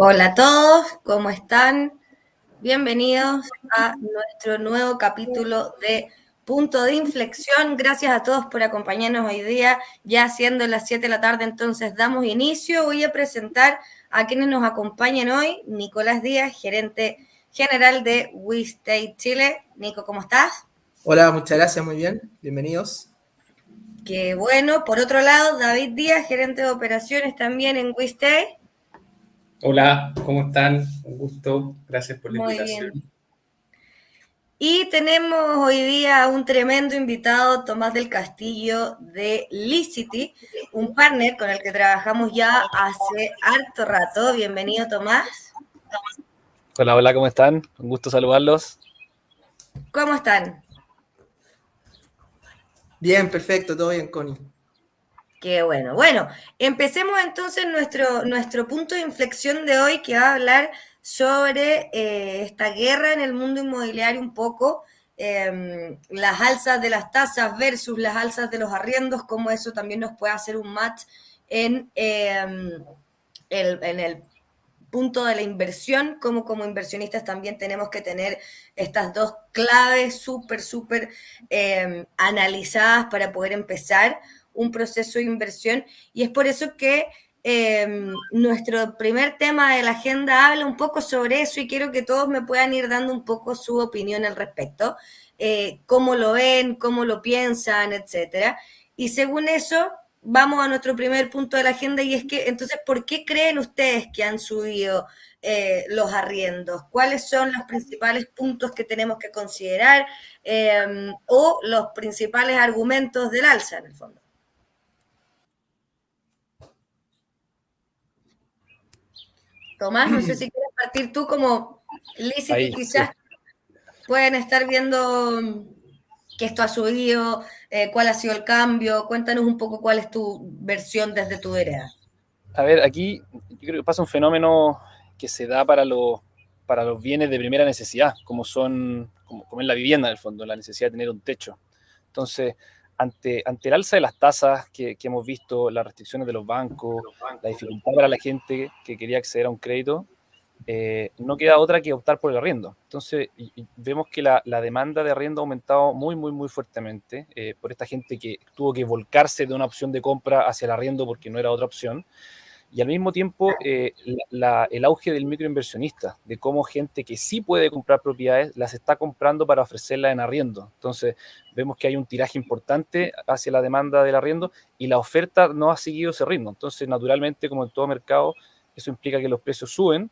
Hola a todos, ¿cómo están? Bienvenidos a nuestro nuevo capítulo de Punto de Inflexión. Gracias a todos por acompañarnos hoy día, ya siendo las 7 de la tarde, entonces damos inicio. Voy a presentar a quienes nos acompañan hoy. Nicolás Díaz, gerente general de WeStay Chile. Nico, ¿cómo estás? Hola, muchas gracias, muy bien, bienvenidos. Qué bueno. Por otro lado, David Díaz, gerente de operaciones también en WeStay. Hola, ¿cómo están? Un gusto, gracias por la Muy invitación. bien. Y tenemos hoy día un tremendo invitado, Tomás del Castillo de Licity, un partner con el que trabajamos ya hace harto rato. Bienvenido, Tomás. Hola, hola, ¿cómo están? Un gusto saludarlos. ¿Cómo están? Bien, perfecto, todo bien, Connie. Qué bueno. Bueno, empecemos entonces nuestro punto de inflexión de hoy, que va a hablar sobre esta guerra en el mundo inmobiliario un poco, las alzas de las tasas versus las alzas de los arriendos, cómo eso también nos puede hacer un match en, en el punto de la inversión, como inversionistas también tenemos que tener estas dos claves súper analizadas para poder empezar un proceso de inversión. Y es por eso que nuestro primer tema de la agenda habla un poco sobre eso y quiero que todos me puedan ir dando un poco su opinión al respecto, cómo lo ven, cómo lo piensan, etcétera. Y según eso, vamos a nuestro primer punto de la agenda y es que, entonces, ¿por qué creen ustedes que han subido los arriendos? ¿Cuáles son los principales puntos que tenemos que considerar o los principales argumentos del alza, en el fondo? Tomás, no sé si quieres partir tú como Licity, Ahí, sí. quizás pueden estar viendo que esto ha subido, cuál ha sido el cambio. Cuéntanos un poco cuál es tu versión desde tu vereda. A ver, aquí yo creo que pasa un fenómeno que se da para los bienes de primera necesidad, como es la vivienda en el fondo, la necesidad de tener un techo. Entonces, ante el alza de las tasas que hemos visto, las restricciones de los bancos, la dificultad para la gente que quería acceder a un crédito, no queda otra que optar por el arriendo. Entonces, vemos que la demanda de arriendo ha aumentado muy fuertemente por esta gente que tuvo que volcarse de una opción de compra hacia el arriendo porque no era otra opción. Y al mismo tiempo, el auge del microinversionista, de cómo gente que sí puede comprar propiedades, las está comprando para ofrecerlas en arriendo. Entonces, vemos que hay un tiraje importante hacia la demanda del arriendo y la oferta no ha seguido ese ritmo. Entonces, naturalmente, como en todo mercado, eso implica que los precios suben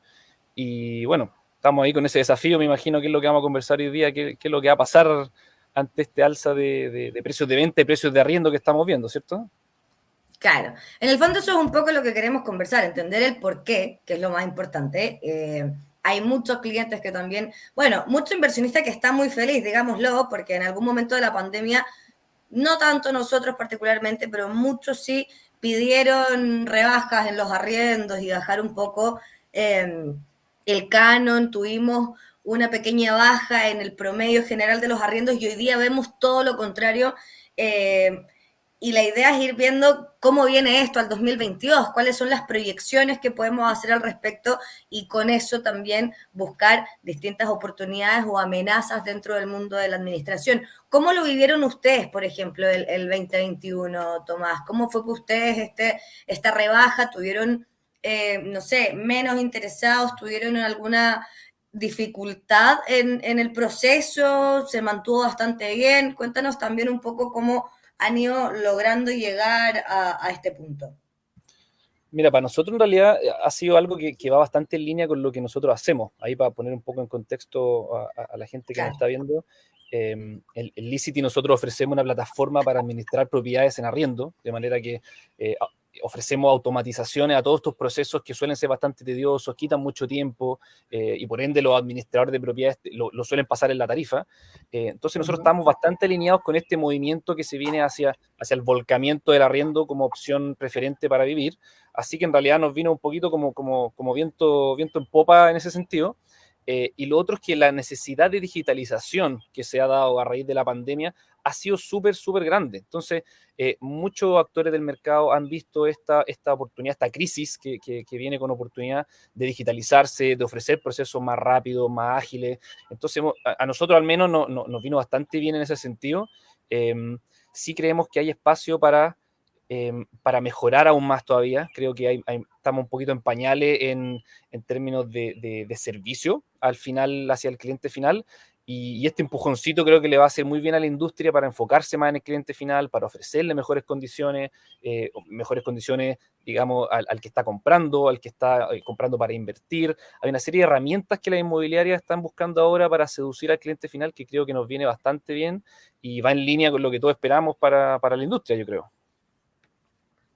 y bueno, estamos ahí con ese desafío, me imagino que es lo que vamos a conversar hoy día, qué es lo que va a pasar ante este alza de precios de venta y precios de arriendo que estamos viendo, ¿cierto? Claro, en el fondo eso es un poco lo que queremos conversar, entender el por qué, que es lo más importante. Hay muchos clientes que también, bueno, mucho inversionista que está muy feliz, digámoslo, porque en algún momento de la pandemia, no tanto nosotros particularmente, pero muchos sí pidieron rebajas en los arriendos y bajar un poco el canon, tuvimos una pequeña baja en el promedio general de los arriendos y hoy día vemos todo lo contrario. Eh, y la idea es ir viendo cómo viene esto al 2022, cuáles son las proyecciones que podemos hacer al respecto y con eso también buscar distintas oportunidades o amenazas dentro del mundo de la administración. ¿Cómo lo vivieron ustedes, por ejemplo, el 2021, Tomás? ¿Cómo fue que ustedes esta rebaja tuvieron, no sé, menos interesados, tuvieron alguna dificultad en el proceso, se mantuvo bastante bien? Cuéntanos también un poco cómo han ido logrando llegar a este punto. Mira, para nosotros en realidad ha sido algo que va bastante en línea con lo que nosotros hacemos. Ahí para poner un poco en contexto a la gente que nos Claro. está viendo, en Licity nosotros ofrecemos una plataforma para administrar propiedades en arriendo, de manera que ofrecemos automatizaciones a todos estos procesos que suelen ser bastante tediosos, quitan mucho tiempo y por ende los administradores de propiedades lo suelen pasar en la tarifa. Entonces nosotros estamos bastante alineados con este movimiento que se viene hacia el volcamiento del arriendo como opción preferente para vivir. Así que en realidad nos vino un poquito como viento en popa en ese sentido. Y lo otro es que la necesidad de digitalización que se ha dado a raíz de la pandemia ha sido súper, súper grande. Entonces, muchos actores del mercado han visto esta oportunidad, esta crisis que viene con oportunidad de digitalizarse, de ofrecer procesos más rápidos, más ágiles. Entonces, a nosotros al menos nos vino bastante bien en ese sentido. Sí creemos que hay espacio para mejorar aún más todavía. Creo que estamos un poquito en pañales en términos de servicio al final, hacia el cliente final, y este empujoncito creo que le va a hacer muy bien a la industria para enfocarse más en el cliente final, para ofrecerle mejores condiciones, digamos, al que está comprando, al que está comprando para invertir. Hay una serie de herramientas que las inmobiliarias están buscando ahora para seducir al cliente final, que creo que nos viene bastante bien y va en línea con lo que todos esperamos para la industria, yo creo.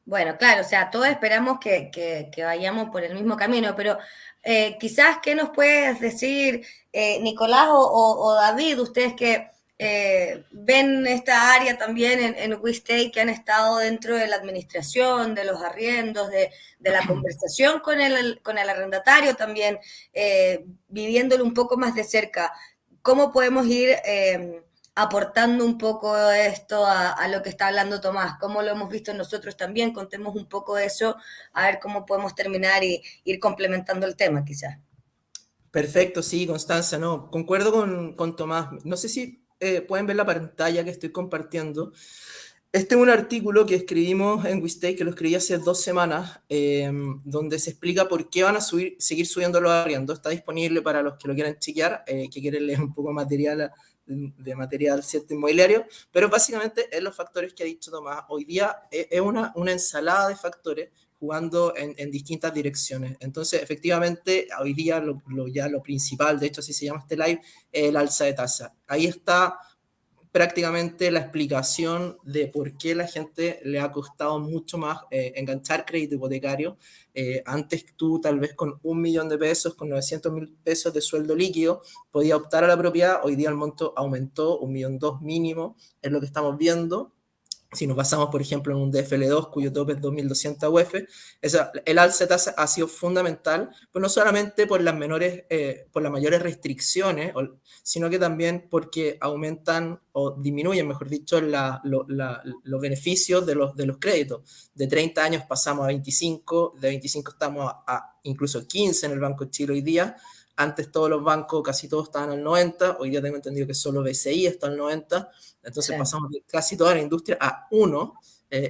Bueno, claro, o sea, todos esperamos que vayamos por el mismo camino, pero quizás, ¿qué nos puedes decir, Nicolás o David, ustedes que ven esta área también en WeStay, que han estado dentro de la administración, de los arriendos, de la conversación con el arrendatario también, viviéndolo un poco más de cerca? ¿Cómo podemos ir aportando un poco esto a lo que está hablando Tomás? ¿Cómo lo hemos visto nosotros también? Contemos un poco de eso, a ver cómo podemos terminar y ir complementando el tema, quizás. Perfecto, sí, Constanza, no, concuerdo con Tomás. No sé si pueden ver la pantalla que estoy compartiendo. Este es un artículo que escribimos en WeStay, que lo escribí hace 2 semanas, donde se explica por qué van a seguir subiendo los arriendos. Está disponible para los que lo quieran chequear, que quieren leer un poco de material cierto inmobiliario, pero básicamente es los factores que ha dicho Tomás. Hoy día es una ensalada de factores jugando en distintas direcciones. Entonces, efectivamente, hoy día lo principal, de hecho así se llama este live, es el alza de tasa. Ahí está prácticamente la explicación de por qué la gente le ha costado mucho más enganchar crédito hipotecario. Antes tú tal vez con 1 millón de pesos, con 900.000 pesos de sueldo líquido, podía optar a la propiedad. Hoy día el monto aumentó, 1.200.000 mínimo, es lo que estamos viendo. Si nos basamos, por ejemplo, en un DFL2 cuyo tope es 2.200 UF, el alza de tasa ha sido fundamental, pues no solamente por las mayores restricciones, sino que también porque aumentan o disminuyen, mejor dicho, los beneficios de los créditos. De 30 años pasamos a 25, de 25 estamos a incluso 15 en el Banco de Chile hoy día. Antes todos los bancos, casi todos estaban al 90, hoy día tengo entendido que solo BCI está al 90, entonces sí, pasamos de casi toda la industria a 1.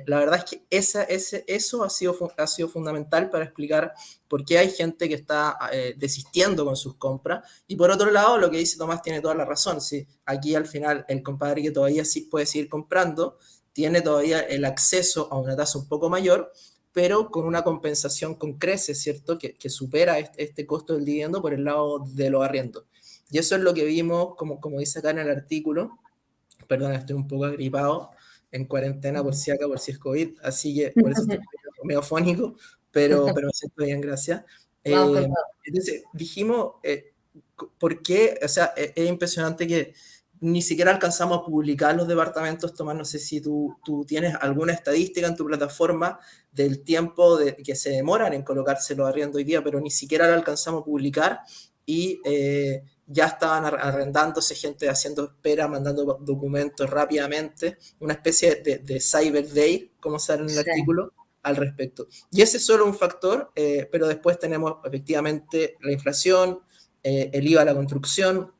La verdad es que eso ha sido fundamental para explicar por qué hay gente que está desistiendo con sus compras. Y por otro lado, lo que dice Tomás tiene toda la razón. ¿Sí? Aquí al final el compadre que todavía sí puede seguir comprando, tiene todavía el acceso a una tasa un poco mayor, pero con una compensación con creces, ¿cierto? Que supera este costo del dividendo por el lado de los arriendos. Y eso es lo que vimos, como dice acá en el artículo. Perdón, estoy un poco agripado, en cuarentena por si es COVID, así que por eso estoy medio fónico, pero me siento bien, gracias. Entonces, dijimos, ¿por qué? O sea, es impresionante que ni siquiera alcanzamos a publicar los departamentos. Tomás, no sé si tú tienes alguna estadística en tu plataforma del tiempo que se demoran en colocarse los arriendos hoy día, pero ni siquiera lo alcanzamos a publicar y ya estaban arrendándose, gente haciendo espera, mandando documentos rápidamente, una especie de Cyber Day, como sale en el artículo, al respecto. Y ese es solo un factor, pero después tenemos efectivamente la inflación, el IVA a la construcción,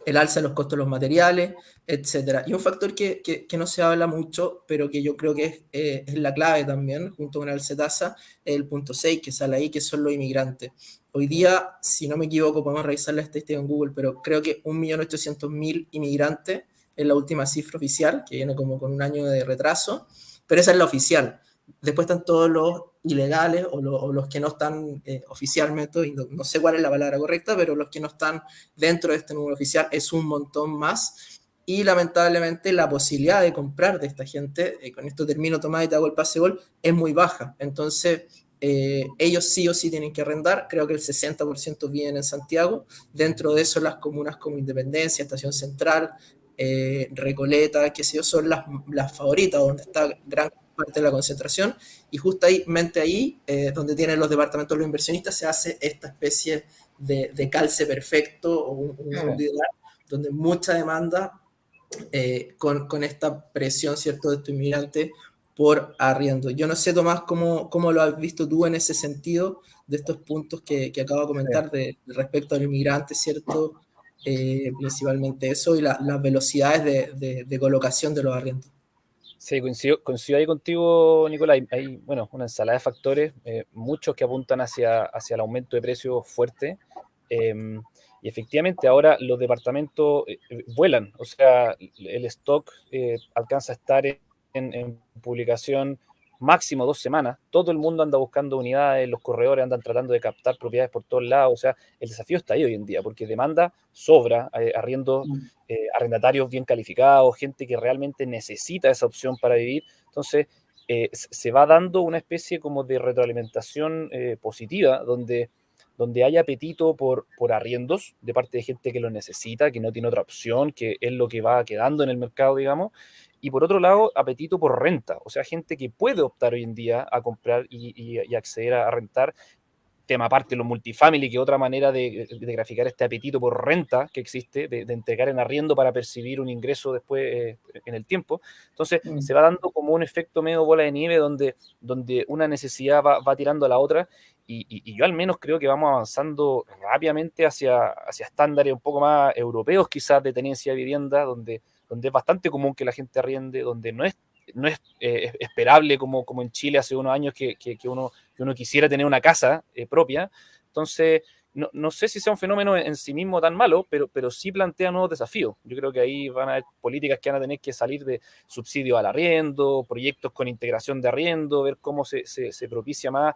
el alza de los costos de los materiales, etcétera. Y un factor que no se habla mucho, pero que yo creo que es la clave también, junto con el alza de tasa, es el punto 6 que sale ahí, que son los inmigrantes. Hoy día, si no me equivoco, podemos revisar la estadística en Google, pero creo que 1.800.000 inmigrantes es la última cifra oficial, que viene como con un año de retraso, pero esa es la oficial. Después están todos los ilegales o los que no están oficialmente, y no sé cuál es la palabra correcta, pero los que no están dentro de este número oficial es un montón más. Y lamentablemente la posibilidad de comprar de esta gente, con esto termino, Tomás, y te hago el pase gol, es muy baja. Entonces, ellos sí o sí tienen que arrendar. Creo que el 60% viven en Santiago. Dentro de eso, las comunas como Independencia, Estación Central, Recoleta, qué sé yo, son las favoritas, donde está gran parte de la concentración, y justamente ahí, donde tienen los departamentos los inversionistas, se hace esta especie de calce perfecto o un lugar donde mucha demanda con esta presión, ¿cierto?, de estos inmigrantes por arriendo. Yo no sé, Tomás, cómo lo has visto tú en ese sentido, de estos puntos que acabo de comentar respecto a los inmigrantes, ¿cierto? Principalmente eso y las velocidades de colocación de los arriendos. Sí, coincido ahí contigo, Nicolás. Hay, bueno, una ensalada de factores, muchos que apuntan hacia el aumento de precios fuerte. Y efectivamente ahora los departamentos vuelan, o sea, el stock alcanza a estar en publicación máximo 2 semanas. Todo el mundo anda buscando unidades, los corredores andan tratando de captar propiedades por todos lados. O sea, el desafío está ahí hoy en día, porque demanda sobra, arrendatarios bien calificados, gente que realmente necesita esa opción para vivir. Entonces, se va dando una especie como de retroalimentación positiva, donde hay apetito por arriendos de parte de gente que lo necesita, que no tiene otra opción, que es lo que va quedando en el mercado, digamos. Y por otro lado, apetito por renta, o sea, gente que puede optar hoy en día a comprar y acceder a rentar. Tema aparte, los multifamily, que otra manera de graficar este apetito por renta que existe, de entregar en arriendo para percibir un ingreso después en el tiempo. Entonces, se va dando como un efecto medio bola de nieve donde una necesidad va tirando a la otra, y yo al menos creo que vamos avanzando rápidamente hacia estándares un poco más europeos quizás de tenencia de vivienda, donde es bastante común que la gente arriende, donde no es esperable como en Chile hace unos años que uno quisiera tener una casa propia. Entonces, no sé si sea un fenómeno en sí mismo tan malo, pero sí plantea nuevos desafíos. Yo creo que ahí van a haber políticas que van a tener que salir de subsidio al arriendo, proyectos con integración de arriendo, ver cómo se propicia más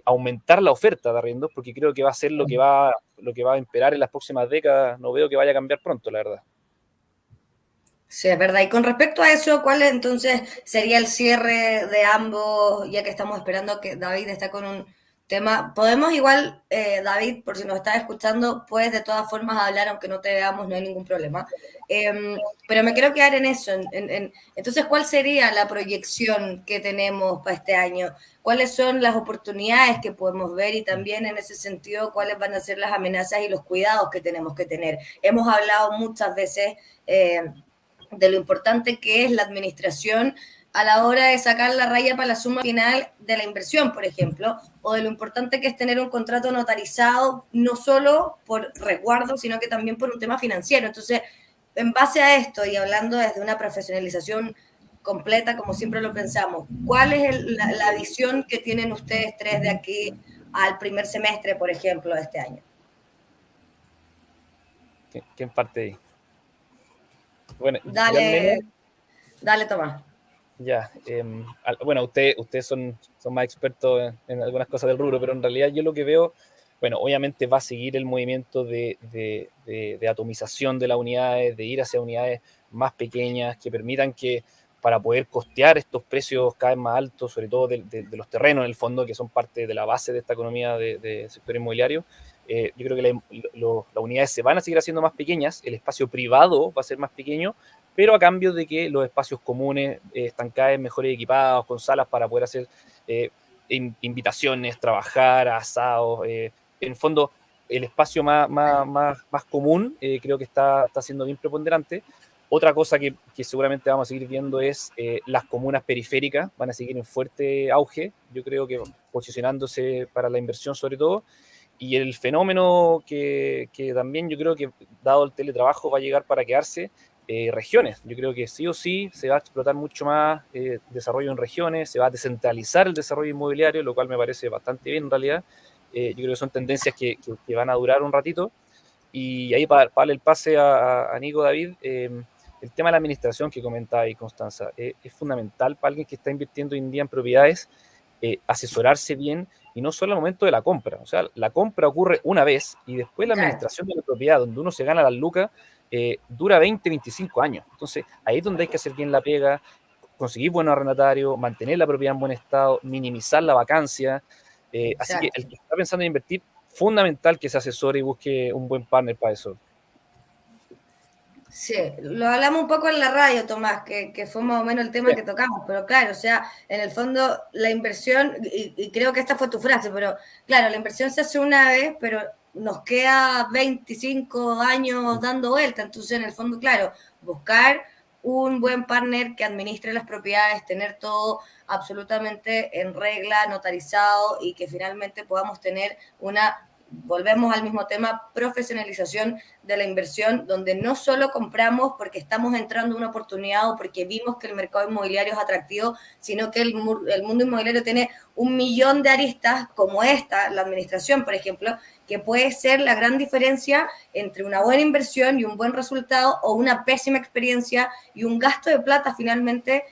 aumentar la oferta de arriendos, porque creo que va a ser lo que va a imperar en las próximas décadas. No veo que vaya a cambiar pronto, la verdad. Sí, es verdad. Y con respecto a eso, ¿cuál entonces sería el cierre de ambos, ya que estamos esperando que David está con un tema? Podemos igual, David, por si nos estás escuchando, puedes de todas formas hablar, aunque no te veamos, no hay ningún problema. Pero me quiero quedar en eso. Entonces, ¿cuál sería la proyección que tenemos para este año? ¿Cuáles son las oportunidades que podemos ver? Y también en ese sentido, ¿cuáles van a ser las amenazas y los cuidados que tenemos que tener? Hemos hablado muchas veces de lo importante que es la administración a la hora de sacar la raya para la suma final de la inversión, por ejemplo, o de lo importante que es tener un contrato notarizado, no solo por resguardo, sino que también por un tema financiero. Entonces, en base a esto y hablando desde una profesionalización completa, como siempre lo pensamos, ¿cuál es la visión que tienen ustedes tres de aquí al primer semestre, por ejemplo, de este año? ¿Quién parte ahí? Bueno, dale, Tomás. Ya, bueno, ustedes son más expertos en algunas cosas del rubro, pero en realidad yo lo que veo, bueno, obviamente va a seguir el movimiento de atomización de las unidades, de ir hacia unidades más pequeñas que permitan que para poder costear estos precios cada vez más altos, sobre todo de los terrenos en el fondo, que son parte de la base de esta economía del sector inmobiliario. Yo creo que las unidades se van a seguir haciendo más pequeñas, el espacio privado va a ser más pequeñño, pero a cambio de que los espacios comunes están cada vez mejor equipados, con salas para poder hacer invitaciones, trabajar, asados. En el fondo, el espacio más común creo que está siendo bien preponderante. Otra cosa que seguramente vamos a seguir viendo es las comunas periféricas, van a seguir en fuerte auge, yo creo que posicionándose para la inversión sobre todo. Y el fenómeno que también yo creo que, dado el teletrabajo, va a llegar para quedarse, regiones. Yo creo que sí o sí se va a explotar mucho más desarrollo en regiones, se va a descentralizar el desarrollo inmobiliario, lo cual me parece bastante bien en realidad. Yo creo que son tendencias que van a durar un ratito. Y ahí para darle el pase a Nico, David, el tema de la administración que comentaba ahí Constanza, es fundamental para alguien que está invirtiendo hoy en día en propiedades, asesorarse bien, y no solo al momento de la compra. O sea, la compra ocurre una vez y después la administración de la propiedad, donde uno se gana las lucas, dura 20, 25 años. Entonces, ahí es donde hay que hacer bien la pega, conseguir buenos arrendatarios, mantener la propiedad en buen estado, minimizar la vacancia. Así que el que está pensando en invertir, fundamental que se asesore y busque un buen partner para eso. Sí, lo hablamos un poco en la radio, Tomás, que fue más o menos el tema que tocamos, pero claro, o sea, en el fondo la inversión, y creo que esta fue tu frase, pero claro, la inversión se hace una vez, pero nos queda 25 años dando vuelta. Entonces, en el fondo, claro, buscar un buen partner que administre las propiedades, tener todo absolutamente en regla, notarizado y que finalmente podamos tener una, volvemos al mismo tema, profesionalización de la inversión, donde no solo compramos porque estamos entrando a una oportunidad o porque vimos que el mercado inmobiliario es atractivo, sino que el mundo inmobiliario tiene 1.000.000 de aristas como esta, la administración, por ejemplo, que puede ser la gran diferencia entre una buena inversión y un buen resultado o una pésima experiencia y un gasto de plata finalmente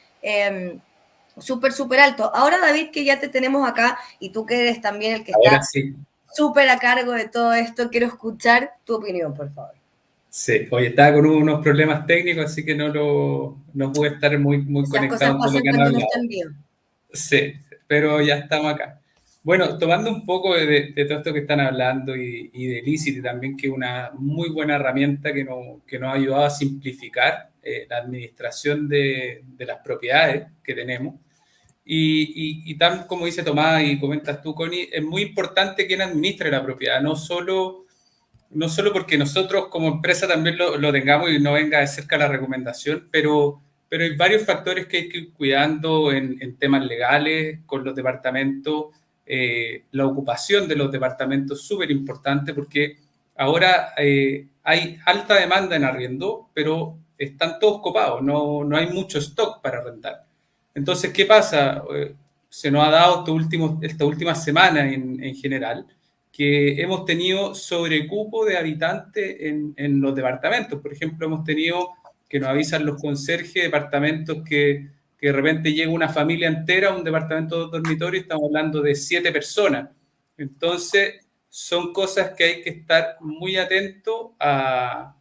súper alto. Ahora, David, que ya te tenemos acá y tú que eres también el que Ahora está sí. súper a cargo de todo esto, quiero escuchar tu opinión, por favor. Sí, hoy estaba con unos problemas técnicos, así que no pude estar muy Esas conectado cosas en todo lo pasan que han cuando no hablado. está en vivo. Sí, pero ya estamos acá. Bueno, tomando un poco de todo esto que están hablando y de Licity también, que es una muy buena herramienta que nos ha ayudado a simplificar la administración de las propiedades que tenemos. Y tal como dice Tomás y comentas tú, Connie, es muy importante quién administre la propiedad, no solo porque nosotros como empresa también lo tengamos y no venga de cerca la recomendación, pero hay varios factores que hay que ir cuidando en temas legales, con los departamentos, la ocupación de los departamentos es súper importante porque ahora hay alta demanda en arriendo, pero están todos copados, no hay mucho stock para arrendar. Entonces, ¿qué pasa? Se nos ha dado esta última semana en general que hemos tenido sobrecupo de habitantes en los departamentos. Por ejemplo, hemos tenido que nos avisan los conserjes de departamentos que de repente llega una familia entera a un departamento de dos dormitorios, estamos hablando de 7 personas. Entonces, son cosas que hay que estar muy atentos a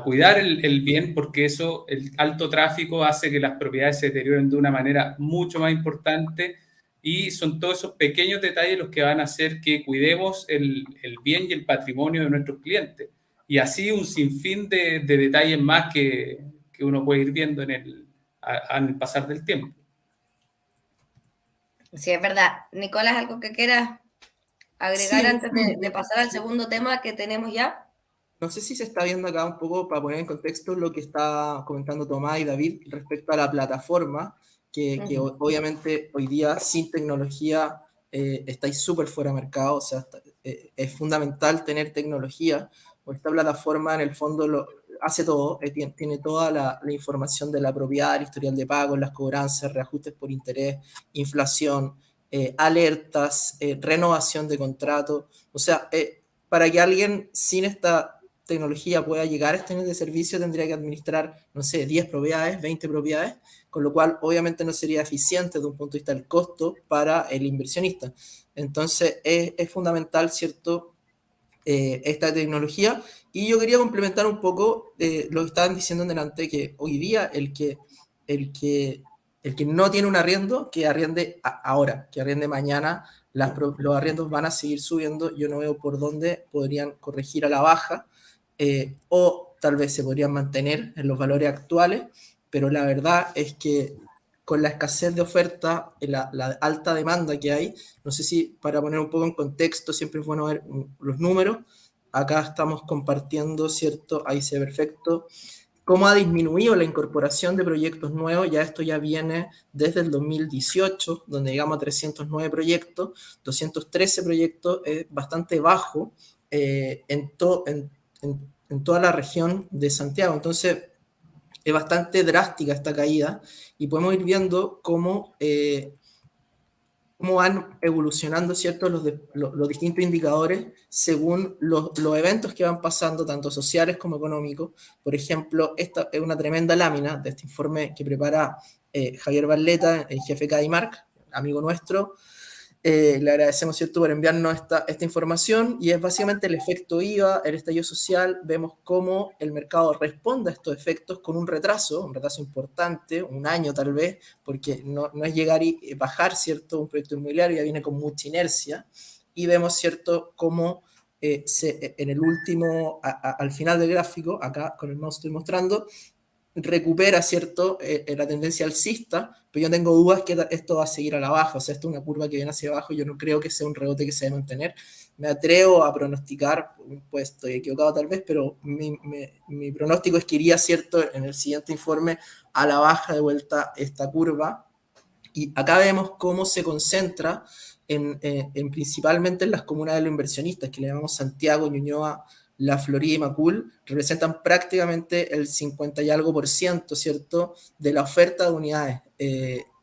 cuidar el bien, porque eso, el alto tráfico hace que las propiedades se deterioren de una manera mucho más importante y son todos esos pequeños detalles los que van a hacer que cuidemos el bien y el patrimonio de nuestros clientes. Y así un sinfín de detalles más que uno puede ir viendo al pasar del tiempo. Sí, es verdad. Nicolás, ¿algo que quieras agregar Sí, antes de pasar al segundo tema que tenemos ya? no sé si se está viendo acá un poco para poner en contexto lo que está comentando Tomás y David respecto a la plataforma, que obviamente hoy día sin tecnología estáis súper fuera de mercado, o sea, es fundamental tener tecnología, porque esta plataforma en el fondo hace todo, tiene toda la información de la propiedad, el historial de pago, las cobranzas, reajustes por interés, inflación, alertas, renovación de contrato, o sea, para que alguien sin esta tecnología pueda llegar a este nivel de servicio, tendría que administrar, no sé, 10 propiedades, 20 propiedades, con lo cual obviamente no sería eficiente desde un punto de vista del costo para el inversionista. Entonces es fundamental, ¿cierto?, esta tecnología. Y yo quería complementar un poco lo que estaban diciendo en delante, que hoy día el que, el que no tiene un arriendo, que arriende ahora, que arriende mañana, los arriendos van a seguir subiendo, yo no veo por dónde podrían corregir a la baja, o tal vez se podrían mantener en los valores actuales, pero la verdad es que con la escasez de oferta, la alta demanda que hay, no sé si para poner un poco en contexto, siempre es bueno ver los números, acá estamos compartiendo, ¿cierto? Ahí se ve perfecto, cómo ha disminuido la incorporación de proyectos nuevos, ya esto ya viene desde el 2018, donde llegamos a 309 proyectos, 213 proyectos, es bastante bajo en toda la región de Santiago. Entonces, es bastante drástica esta caída y podemos ir viendo cómo van evolucionando, ¿cierto?, los distintos indicadores según los eventos que van pasando, tanto sociales como económicos. Por ejemplo, esta es una tremenda lámina de este informe que prepara Javier Barleta, el jefe Cadimark, amigo nuestro. Le agradecemos, ¿cierto?, por enviarnos esta información, y es básicamente el efecto IVA, el estallido social. Vemos cómo el mercado responde a estos efectos con un retraso importante, un año tal vez, porque no es llegar y bajar, ¿cierto?, un proyecto inmobiliario, ya viene con mucha inercia, y vemos, ¿cierto?, cómo en el último, al final del gráfico, acá con el mouse estoy mostrando, recupera, ¿cierto?, la tendencia alcista, pero yo tengo dudas que esto va a seguir a la baja, o sea, esto es una curva que viene hacia abajo, yo no creo que sea un rebote que se debe mantener. Me atrevo a pronosticar, pues estoy equivocado tal vez, pero mi pronóstico es que iría, ¿cierto?, en el siguiente informe a la baja de vuelta esta curva, y acá vemos cómo se concentra en principalmente en las comunas de los inversionistas, que le llamamos Santiago, Ñuñoa, La Florida y Macul, representan prácticamente el 50 y algo por ciento, ¿cierto?, de la oferta de unidades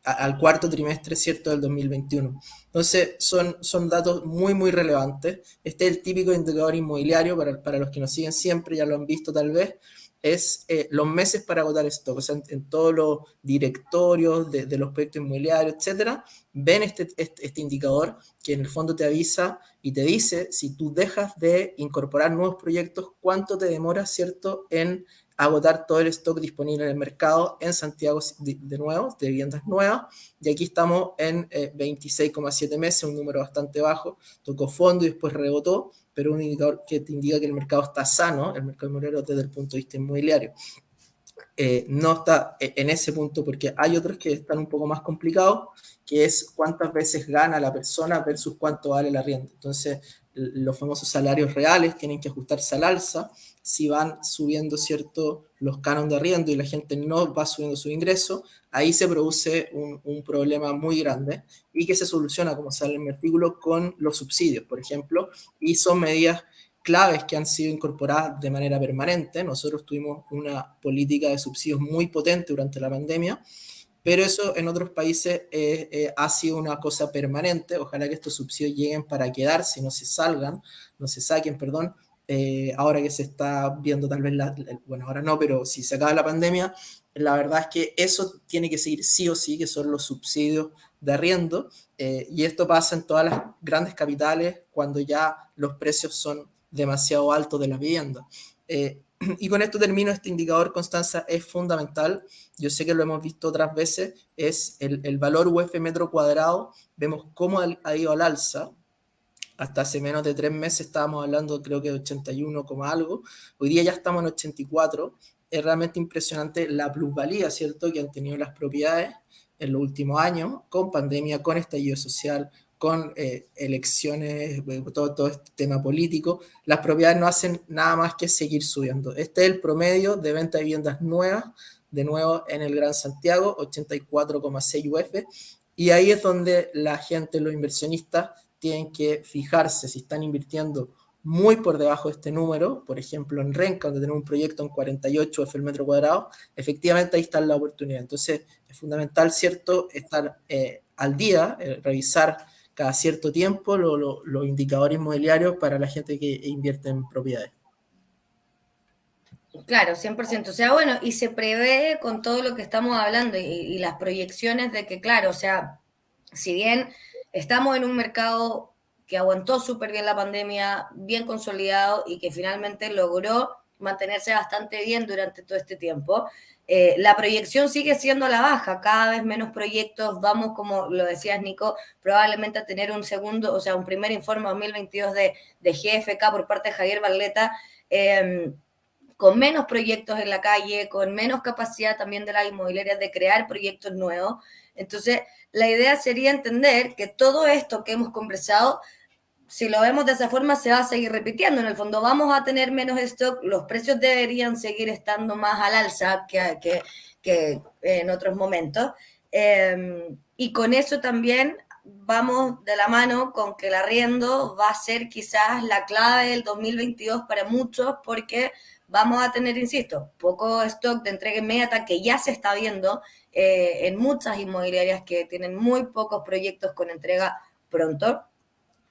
al cuarto trimestre, ¿cierto?, del 2021. Entonces, son datos muy, muy relevantes. Este es el típico indicador inmobiliario, para los que nos siguen siempre, ya lo han visto tal vez, es los meses para agotar stock. O sea, en todos los directorios de los proyectos inmobiliarios, etcétera, ven este indicador que en el fondo te avisa y te dice si tú dejas de incorporar nuevos proyectos, cuánto te demora, ¿cierto?, en agotar todo el stock disponible en el mercado en Santiago de nuevo, de viviendas nuevas, y aquí estamos en 26,7 meses, un número bastante bajo, tocó fondo y después rebotó, pero un indicador que te indica que el mercado está sano, el mercado inmobiliario desde el punto de vista inmobiliario. No está en ese punto porque hay otros que están un poco más complicados, que es cuántas veces gana la persona versus cuánto vale la arriendo. Entonces, los famosos salarios reales tienen que ajustarse al alza si van subiendo, ¿cierto?, los cánones de arriendo y la gente no va subiendo su ingreso, ahí se produce un problema muy grande y que se soluciona, como sale en mi artículo, con los subsidios, por ejemplo, y son medidas claves que han sido incorporadas de manera permanente. Nosotros tuvimos una política de subsidios muy potente durante la pandemia, pero eso en otros países ha sido una cosa permanente. Ojalá que estos subsidios lleguen para quedarse, no se salgan, no se saquen, perdón. Ahora que se está viendo tal vez, bueno, ahora no, pero si se acaba la pandemia, la verdad es que eso tiene que seguir sí o sí, que son los subsidios de arriendo, y esto pasa en todas las grandes capitales cuando ya los precios son demasiado altos de las viviendas. Y con esto termino. Este indicador, Constanza, es fundamental. Yo sé que lo hemos visto otras veces, es el valor UF metro cuadrado. Vemos cómo ha ido al alza. Hasta hace menos de 3 meses estábamos hablando, creo que de 81, algo. Hoy día ya estamos en 84. Es realmente impresionante la plusvalía, ¿cierto?, que han tenido las propiedades en los últimos años, con pandemia, con estallido social, con elecciones, todo este tema político. Las propiedades no hacen nada más que seguir subiendo. Este es el promedio de venta de viviendas nuevas, de nuevo en el Gran Santiago, 84,6 UF, y ahí es donde la gente, los inversionistas, tienen que fijarse si están invirtiendo muy por debajo de este número. Por ejemplo, en Renca, donde tenemos un proyecto en 48 UF el metro cuadrado, efectivamente ahí está la oportunidad. Entonces, es fundamental, ¿cierto?, estar al día, revisar cada cierto tiempo los indicadores inmobiliarios para la gente que invierte en propiedades. Claro, 100%. O sea, bueno, y se prevé con todo lo que estamos hablando y las proyecciones de que, claro, o sea, si bien estamos en un mercado que aguantó súper bien la pandemia, bien consolidado y que finalmente logró mantenerse bastante bien durante todo este tiempo, la proyección sigue siendo a la baja, cada vez menos proyectos, vamos, como lo decías, Nico, probablemente a tener un segundo, o sea, un primer informe 2022 de GFK por parte de Javier Barleta, con menos proyectos en la calle, con menos capacidad también de las inmobiliarias de crear proyectos nuevos. Entonces, la idea sería entender que todo esto que hemos conversado, si lo vemos de esa forma, se va a seguir repitiendo. En el fondo, vamos a tener menos stock, los precios deberían seguir estando más al alza que en otros momentos. Y con eso también vamos de la mano con que el arriendo va a ser quizás la clave del 2022 para muchos, porque vamos a tener, insisto, poco stock de entrega inmediata que ya se está viendo en muchas inmobiliarias que tienen muy pocos proyectos con entrega pronto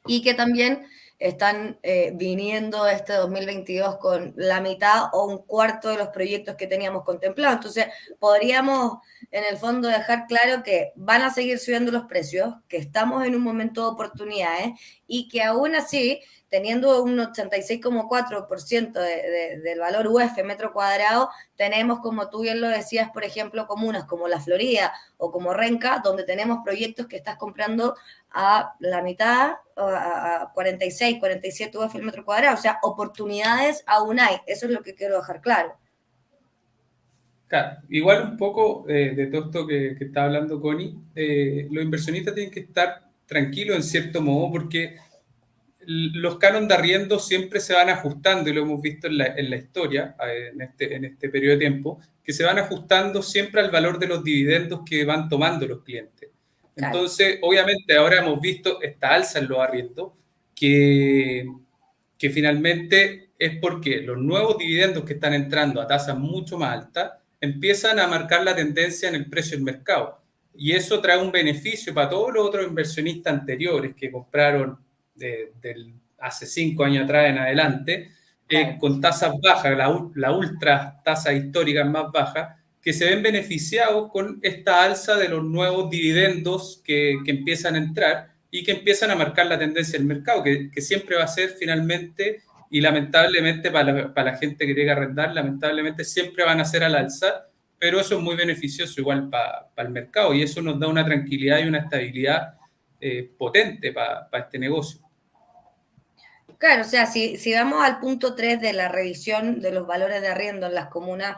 y que también están viniendo este 2022 con la mitad o un cuarto de los proyectos que teníamos contemplados. Entonces, podríamos en el fondo dejar claro que van a seguir subiendo los precios, que estamos en un momento de oportunidades y que aún así, teniendo un 86,4% del valor UF metro cuadrado, tenemos, como tú bien lo decías, por ejemplo, comunas como La Florida o como Renca, donde tenemos proyectos que estás comprando a la mitad, a 46, 47 UF el metro cuadrado. O sea, oportunidades aún hay. Eso es lo que quiero dejar claro. Claro, igual un poco de todo esto que está hablando Connie, los inversionistas tienen que estar tranquilos en cierto modo porque los cánones de arriendo siempre se van ajustando y lo hemos visto en la historia, en este periodo de tiempo, que se van ajustando siempre al valor de los dividendos que van tomando los clientes. Claro. Entonces, obviamente, ahora hemos visto esta alza en los arriendos que, que finalmente es porque los nuevos dividendos que están entrando a tasas mucho más altas empiezan a marcar la tendencia en el precio del mercado. Y eso trae un beneficio para todos los otros inversionistas anteriores que compraron hace 5 años atrás en adelante, Claro. con tasas bajas, la ultra tasa histórica más baja, que se ven beneficiados con esta alza de los nuevos dividendos que empiezan a entrar y que empiezan a marcar la tendencia del mercado, que siempre va a ser finalmente, y lamentablemente para la gente que tiene que arrendar, lamentablemente siempre van a ser al alza, pero eso es muy beneficioso igual para el mercado y eso nos da una tranquilidad y una estabilidad potente para este negocio. Claro, o sea, si vamos al punto 3 de la revisión de los valores de arriendo en las comunas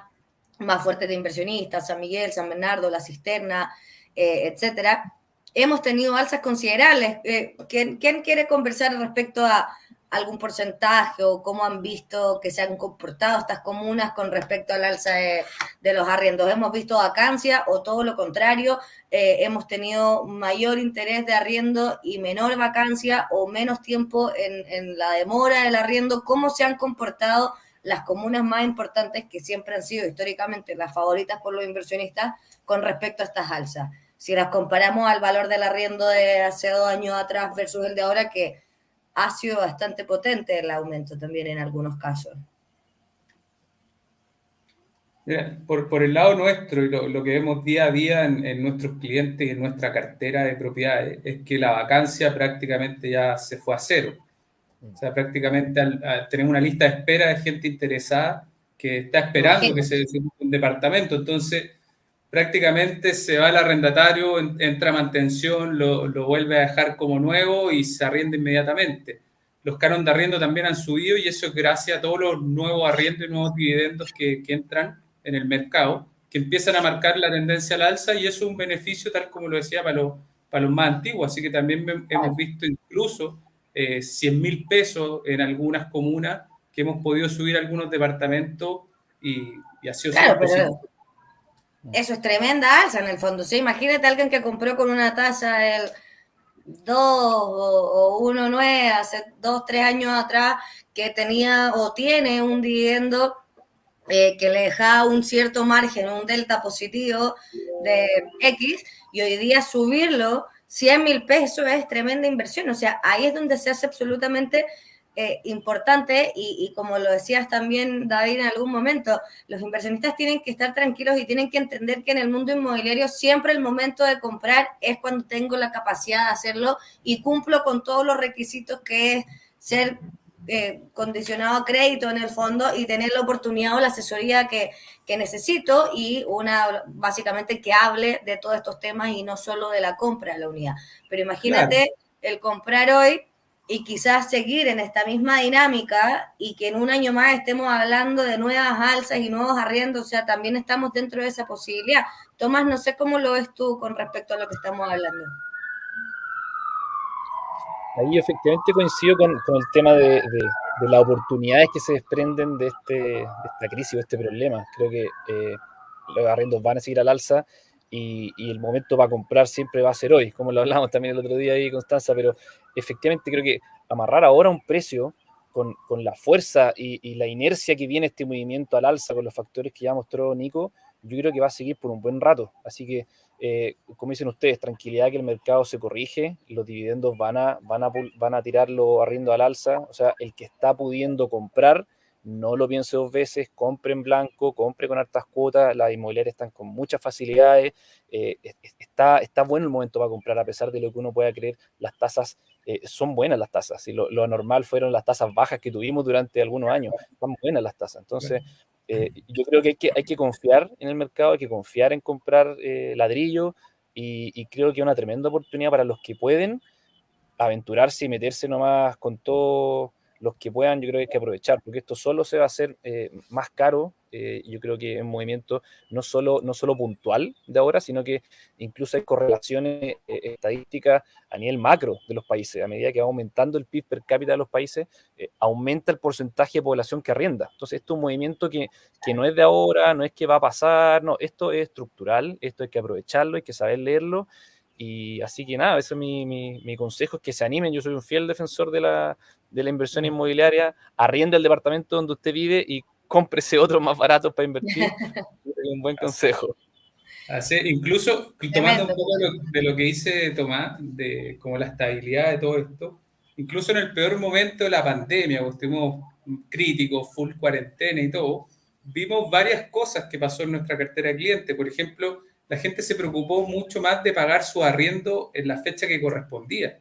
más fuertes de inversionistas, San Miguel, San Bernardo, La Cisterna, etcétera, hemos tenido alzas considerables. ¿Quién quiere conversar respecto a algún porcentaje o cómo han visto que se han comportado estas comunas con respecto al alza de los arriendos? ¿Hemos visto vacancia o todo lo contrario? ¿Hemos tenido mayor interés de arriendo y menor vacancia o menos tiempo en la demora del arriendo? ¿Cómo se han comportado las comunas más importantes que siempre han sido históricamente las favoritas por los inversionistas con respecto a estas alzas? Si las comparamos al valor del arriendo de hace 2 años atrás versus el de ahora, que ha sido bastante potente el aumento también en algunos casos. Mira, por el lado nuestro y lo que vemos día a día en nuestros clientes y en nuestra cartera de propiedades es que la vacancia prácticamente ya se fue a cero. O sea, prácticamente tenemos una lista de espera de gente interesada que está esperando que se desocupe un departamento. Entonces, prácticamente se va el arrendatario, entra a mantención, lo vuelve a dejar como nuevo y se arrienda inmediatamente. Los cánones de arriendo también han subido y eso es gracias a todos los nuevos arriendos y nuevos dividendos que entran en el mercado, que empiezan a marcar la tendencia al alza y eso es un beneficio, tal como lo decía, para los más antiguos. Así que también hemos visto incluso 100.000 pesos en algunas comunas que hemos podido subir algunos departamentos y ha sido claro, positivo. Eso es tremenda alza en el fondo. ¿Sí? Imagínate a alguien que compró con una tasa el 2 o 1,9 hace 2, 3 años atrás, que tenía o tiene un dividendo que le dejaba un cierto margen, un delta positivo de X, y hoy día subirlo 100.000 pesos es tremenda inversión. O sea, ahí es donde se hace absolutamente importante y como lo decías también, David, en algún momento, los inversionistas tienen que estar tranquilos y tienen que entender que en el mundo inmobiliario siempre el momento de comprar es cuando tengo la capacidad de hacerlo y cumplo con todos los requisitos que es ser condicionado a crédito en el fondo y tener la oportunidad o la asesoría que necesito y una básicamente que hable de todos estos temas y no solo de la compra de la unidad. Pero imagínate el comprar hoy y quizás seguir en esta misma dinámica y que en un año más estemos hablando de nuevas alzas y nuevos arriendos, o sea, también estamos dentro de esa posibilidad. Tomás, no sé cómo lo ves tú con respecto a lo que estamos hablando. Ahí efectivamente coincido con el tema de las oportunidades que se desprenden de esta crisis o este problema. Creo que los arriendos van a seguir al alza y el momento para comprar siempre va a ser hoy, como lo hablamos también el otro día ahí, Constanza, pero efectivamente creo que amarrar ahora un precio con la fuerza y la inercia que viene este movimiento al alza con los factores que ya mostró Nico, yo creo que va a seguir por un buen rato. Así que, como dicen ustedes, tranquilidad que el mercado se corrige, los dividendos van a tirarlo arriendo al alza. O sea, el que está pudiendo comprar, no lo piense 2 veces, compre en blanco, compre con hartas cuotas, las inmobiliarias están con muchas facilidades, está bueno el momento para comprar, a pesar de lo que uno pueda creer, las tasas son buenas las tasas, y lo anormal fueron las tasas bajas que tuvimos durante algunos años, son buenas las tasas, entonces yo creo que hay que confiar en el mercado, hay que confiar en comprar ladrillo, y creo que es una tremenda oportunidad para los que pueden aventurarse y meterse nomás con todo los que puedan, yo creo que hay que aprovechar, porque esto solo se va a hacer más caro. Yo creo que es un movimiento no solo puntual de ahora, sino que incluso hay correlaciones estadísticas a nivel macro de los países. A medida que va aumentando el PIB per cápita de los países, aumenta el porcentaje de población que arrienda. Entonces, esto es un movimiento que no es de ahora, no es que va a pasar, no, esto es estructural, esto hay que aprovecharlo, hay que saber leerlo. Y así que nada, ese es mi consejo, es que se animen. Yo soy un fiel defensor de la inversión inmobiliaria. Arriende el departamento donde usted vive y cómprese otros más baratos para invertir. Es un buen consejo. Así, incluso tomando un Tremendo. poco de lo que dice Tomás, de como la estabilidad de todo esto, incluso en el peor momento de la pandemia, cuando estuvimos críticos, full cuarentena y todo, vimos varias cosas que pasó en nuestra cartera de clientes. Por ejemplo, la gente se preocupó mucho más de pagar su arriendo en la fecha que correspondía.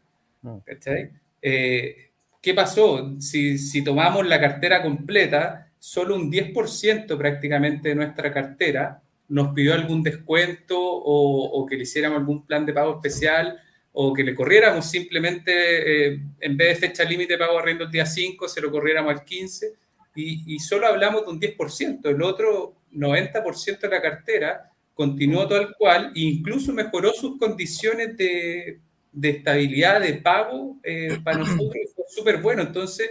¿Cachai? ¿Qué pasó? Si tomamos la cartera completa, solo un 10% prácticamente de nuestra cartera nos pidió algún descuento o que le hiciéramos algún plan de pago especial o que le corriéramos simplemente, en vez de fecha límite de pago arriendo el día 5, se lo corriéramos al 15 y solo hablamos de un 10%. El otro 90% de la cartera continuó tal cual e incluso mejoró sus condiciones de estabilidad, de pago, para nosotros fue súper bueno. Entonces,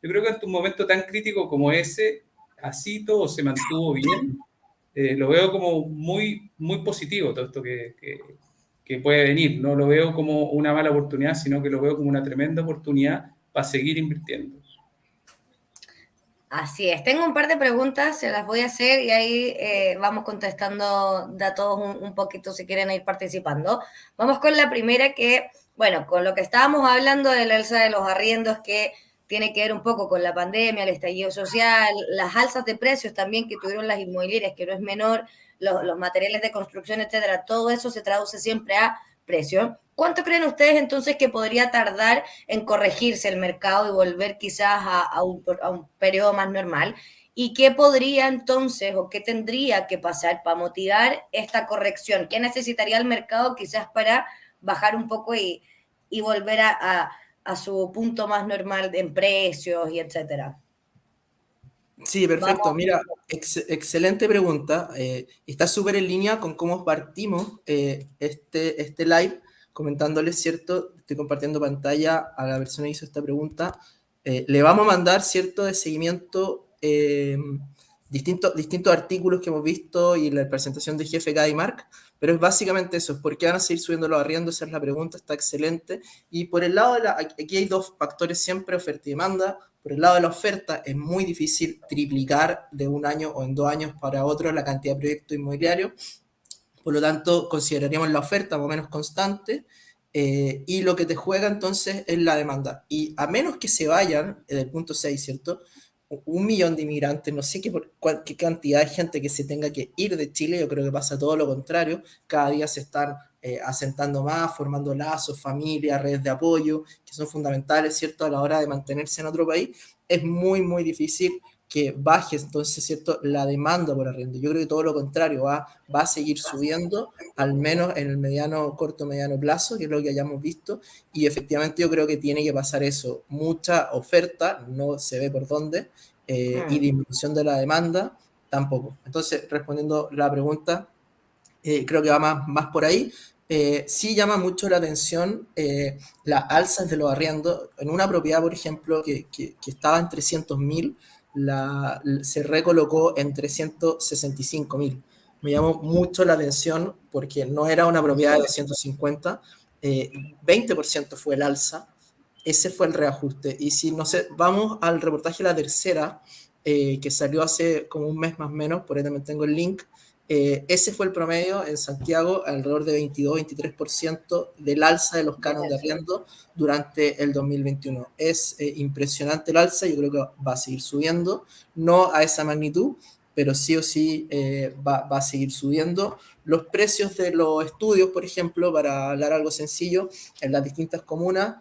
yo creo que ante un momento tan crítico como ese, así todo se mantuvo bien. Lo veo como muy, muy positivo todo esto que puede venir. No lo veo como una mala oportunidad, sino que lo veo como una tremenda oportunidad para seguir invirtiendo. Así es. Tengo un par de preguntas, se las voy a hacer y ahí vamos contestando de a todos un poquito si quieren ir participando. Vamos con la primera que, bueno, con lo que estábamos hablando del alza de los arriendos que tiene que ver un poco con la pandemia, el estallido social, las alzas de precios también que tuvieron las inmobiliarias, que no es menor, los materiales de construcción, etcétera. Todo eso se traduce siempre a precio. ¿Cuánto creen ustedes entonces que podría tardar en corregirse el mercado y volver quizás a un periodo más normal? ¿Y qué podría entonces o qué tendría que pasar para motivar esta corrección? ¿Qué necesitaría el mercado quizás para bajar un poco y volver a su punto más normal en precios y etcétera? Sí, perfecto. Vamos. Mira, excelente pregunta. Está súper en línea con cómo partimos este live, comentándoles, ¿cierto? Estoy compartiendo pantalla a la persona que hizo esta pregunta. Le vamos a mandar, ¿cierto?, de seguimiento distintos artículos que hemos visto y la presentación de GFK y Mark, pero es básicamente eso. ¿Por qué van a seguir subiendo los arriendos? Esa es la pregunta, está excelente. Y por el lado aquí hay dos factores siempre, oferta y demanda. Por el lado de la oferta, es muy difícil triplicar de un año o en 2 años para otro la cantidad de proyectos inmobiliarios. Por lo tanto, consideraríamos la oferta más o menos constante y lo que te juega entonces es la demanda. Y a menos que se vayan, del punto 6, ¿cierto? 1 millón de inmigrantes, no sé qué cantidad de gente que se tenga que ir de Chile, yo creo que pasa todo lo contrario, cada día se están asentando más, formando lazos, familias, redes de apoyo, que son fundamentales, ¿cierto?, a la hora de mantenerse en otro país. Es muy, muy difícil que baje entonces, ¿cierto?, la demanda por arriendo. Yo creo que todo lo contrario, va a seguir subiendo, al menos en el corto, mediano plazo, que es lo que hayamos visto, y efectivamente yo creo que tiene que pasar eso, mucha oferta, no se ve por dónde, y disminución de la demanda, tampoco. Entonces, respondiendo la pregunta, creo que va más por ahí. Sí llama mucho la atención las alzas de los arriendos. En una propiedad, por ejemplo, que estaba en 300.000, se recolocó en 365.000. Me llamó mucho la atención porque no era una propiedad de 250, 20% fue el alza, ese fue el reajuste. Y si no sé, vamos al reportaje de La Tercera, que salió hace como un mes más o menos, por ahí también tengo el link. Ese fue el promedio en Santiago, alrededor de 22-23% del alza de los cánones de arriendo durante el 2021. Es impresionante el alza, yo creo que va a seguir subiendo, no a esa magnitud, pero sí o sí va a seguir subiendo. Los precios de los estudios, por ejemplo, para hablar algo sencillo, en las distintas comunas,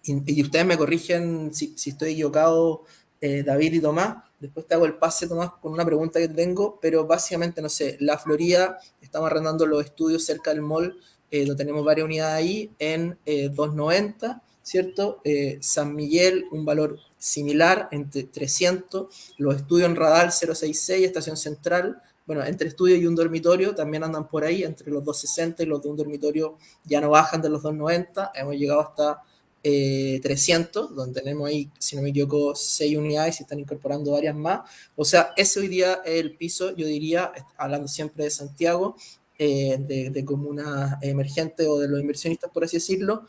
y ustedes me corrigen si estoy equivocado, David y Tomás, después te hago el pase, Tomás, con una pregunta que tengo, pero básicamente, no sé, la Florida, estamos arrendando los estudios cerca del mall, lo tenemos varias unidades ahí, en 290, ¿cierto? San Miguel, un valor similar, entre 300, los estudios en Radal 066, Estación Central, bueno, entre estudio y un dormitorio también andan por ahí, entre los 260 y los de un dormitorio ya no bajan de los 290, hemos llegado hasta 300, donde tenemos ahí, si no me equivoco, 6 unidades y se están incorporando varias más. O sea, ese hoy día es el piso, yo diría, hablando siempre de Santiago, de comunas emergentes o de los inversionistas, por así decirlo,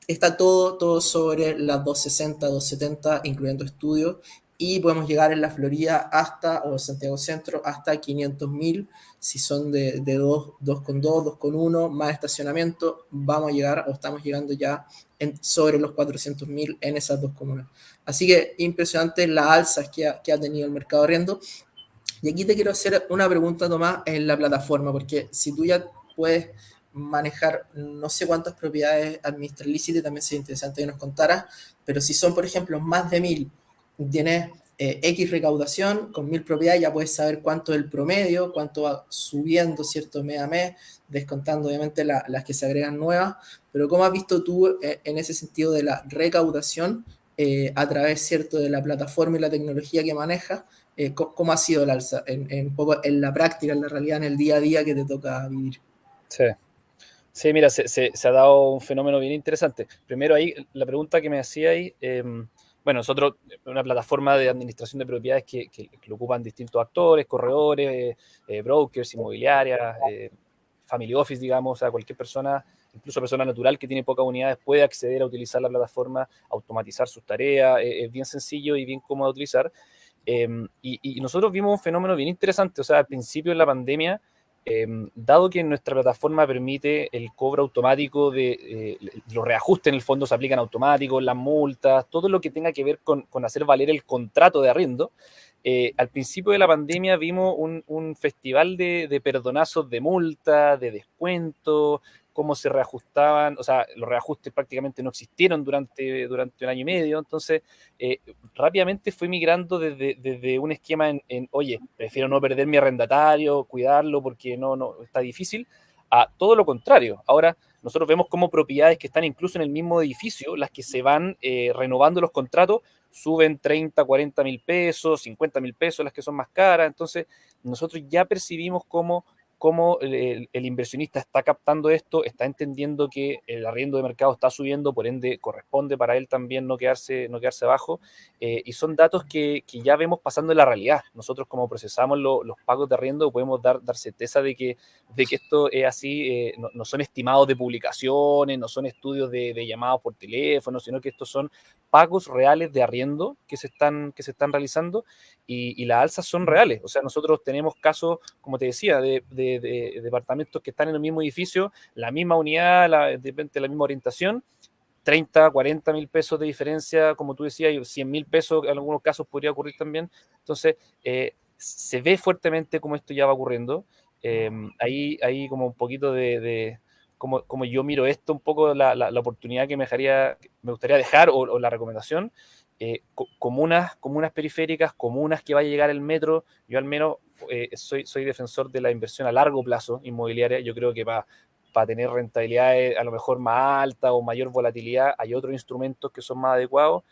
está todo sobre las 260, 270, incluyendo estudios, y podemos llegar en la Florida hasta, o Santiago Centro, hasta 500.000, si son de 2,2, 2,1, más estacionamiento, vamos a llegar, o estamos llegando ya sobre los 400.000 en esas dos comunas. Así que impresionante las alzas que ha tenido el mercado arriendo. Y aquí te quiero hacer una pregunta, Tomás, en la plataforma, porque si tú ya puedes manejar no sé cuántas propiedades administrar lícito, también sería interesante que nos contaras, pero si son, por ejemplo, más de 1.000, tienes X recaudación, con 1.000 propiedades ya puedes saber cuánto es el promedio, cuánto va subiendo, ¿cierto?, mes a mes, descontando obviamente las que se agregan nuevas, pero ¿cómo has visto tú en ese sentido de la recaudación a través, ¿cierto?, de la plataforma y la tecnología que manejas? ¿Cómo ha sido el alza un poco en la práctica, en la realidad, en el día a día que te toca vivir? Sí. Sí, mira, se ha dado un fenómeno bien interesante. Primero ahí, la pregunta que me hacía ahí, bueno, nosotros, una plataforma de administración de propiedades que lo ocupan distintos actores, corredores, brokers, inmobiliarias, family office, digamos, o sea, cualquier persona, incluso persona natural que tiene pocas unidades puede acceder a utilizar la plataforma, automatizar sus tareas, es bien sencillo y bien cómodo de utilizar. Y nosotros vimos un fenómeno bien interesante, o sea, al principio de la pandemia, dado que nuestra plataforma permite el cobro automático de los reajustes, en el fondo se aplican automáticos, las multas, todo lo que tenga que ver con hacer valer el contrato de arriendo, al principio de la pandemia vimos un festival de perdonazos de multa, de descuento, cómo se reajustaban, o sea, los reajustes prácticamente no existieron durante un año y medio, entonces rápidamente fue migrando desde un esquema oye, prefiero no perder mi arrendatario, cuidarlo porque no está difícil, a todo lo contrario. Ahora nosotros vemos como propiedades que están incluso en el mismo edificio, las que se van renovando los contratos, suben 30, 40 mil pesos, 50 mil pesos, las que son más caras. Entonces, nosotros ya percibimos cómo el inversionista está captando esto, está entendiendo que el arriendo de mercado está subiendo, por ende corresponde para él también no quedarse abajo, y son datos que ya vemos pasando en la realidad. Nosotros como procesamos los pagos de arriendo podemos dar certeza de que esto es así, no son estimados de publicaciones, no son estudios de llamados por teléfono, sino que estos son pagos reales de arriendo que se están realizando, y las alzas son reales. O sea, nosotros tenemos casos, como te decía, de departamentos que están en el mismo edificio, la misma unidad, de repente la misma orientación, 30, 40 mil pesos de diferencia, como tú decías, y 100 mil pesos en algunos casos podría ocurrir también. Entonces, se ve fuertemente cómo esto ya va ocurriendo. Ahí como un poquito de como yo miro esto, un poco la oportunidad que me gustaría dejar, o la recomendación, comunas periféricas, comunas que va a llegar el metro. Yo al menos soy defensor de la inversión a largo plazo inmobiliaria. Yo creo que para tener rentabilidades a lo mejor más altas o mayor volatilidad, hay otros instrumentos que son más adecuados.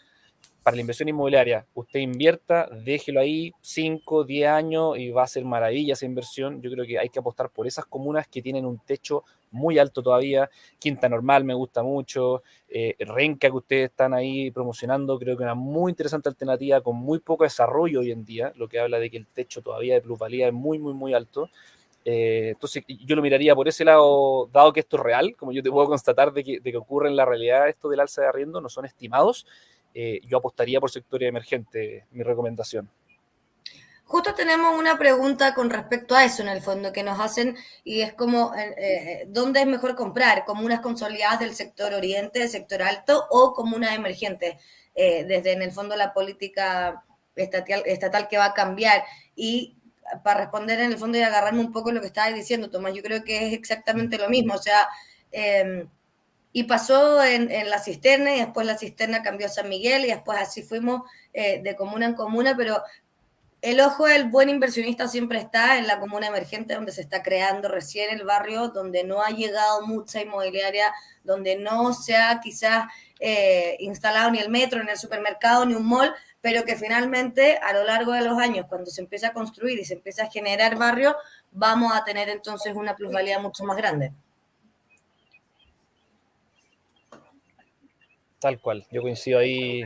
Para la inversión inmobiliaria, usted invierta, déjelo ahí 5, 10 años y va a ser maravilla esa inversión. Yo creo que hay que apostar por esas comunas que tienen un techo muy alto todavía. Quinta Normal me gusta mucho, Renca, que ustedes están ahí promocionando, creo que es una muy interesante alternativa con muy poco desarrollo hoy en día, lo que habla de que el techo todavía de plusvalía es muy, muy, muy alto. Entonces yo lo miraría por ese lado, dado que esto es real, como yo te puedo constatar de que ocurre en la realidad esto del alza de arriendo, no son estimados. Yo apostaría por sectores emergentes, mi recomendación. Justo tenemos una pregunta con respecto a eso en el fondo que nos hacen, y es como, ¿dónde es mejor comprar? ¿Comunas consolidadas del sector oriente, del sector alto, o comunas emergentes? Desde en el fondo la política estatal que va a cambiar. Y para responder en el fondo y agarrarme un poco lo que estabas diciendo, Tomás, yo creo que es exactamente lo mismo. O sea, y pasó en la Cisterna, y después la Cisterna cambió a San Miguel, y después así fuimos de comuna en comuna, pero el ojo del buen inversionista siempre está en la comuna emergente, donde se está creando recién el barrio, donde no ha llegado mucha inmobiliaria, donde no se ha quizás instalado ni el metro, ni el supermercado, ni un mall, pero que finalmente a lo largo de los años, cuando se empieza a construir y se empieza a generar barrios, vamos a tener entonces una plusvalía mucho más grande. Tal cual, yo coincido ahí.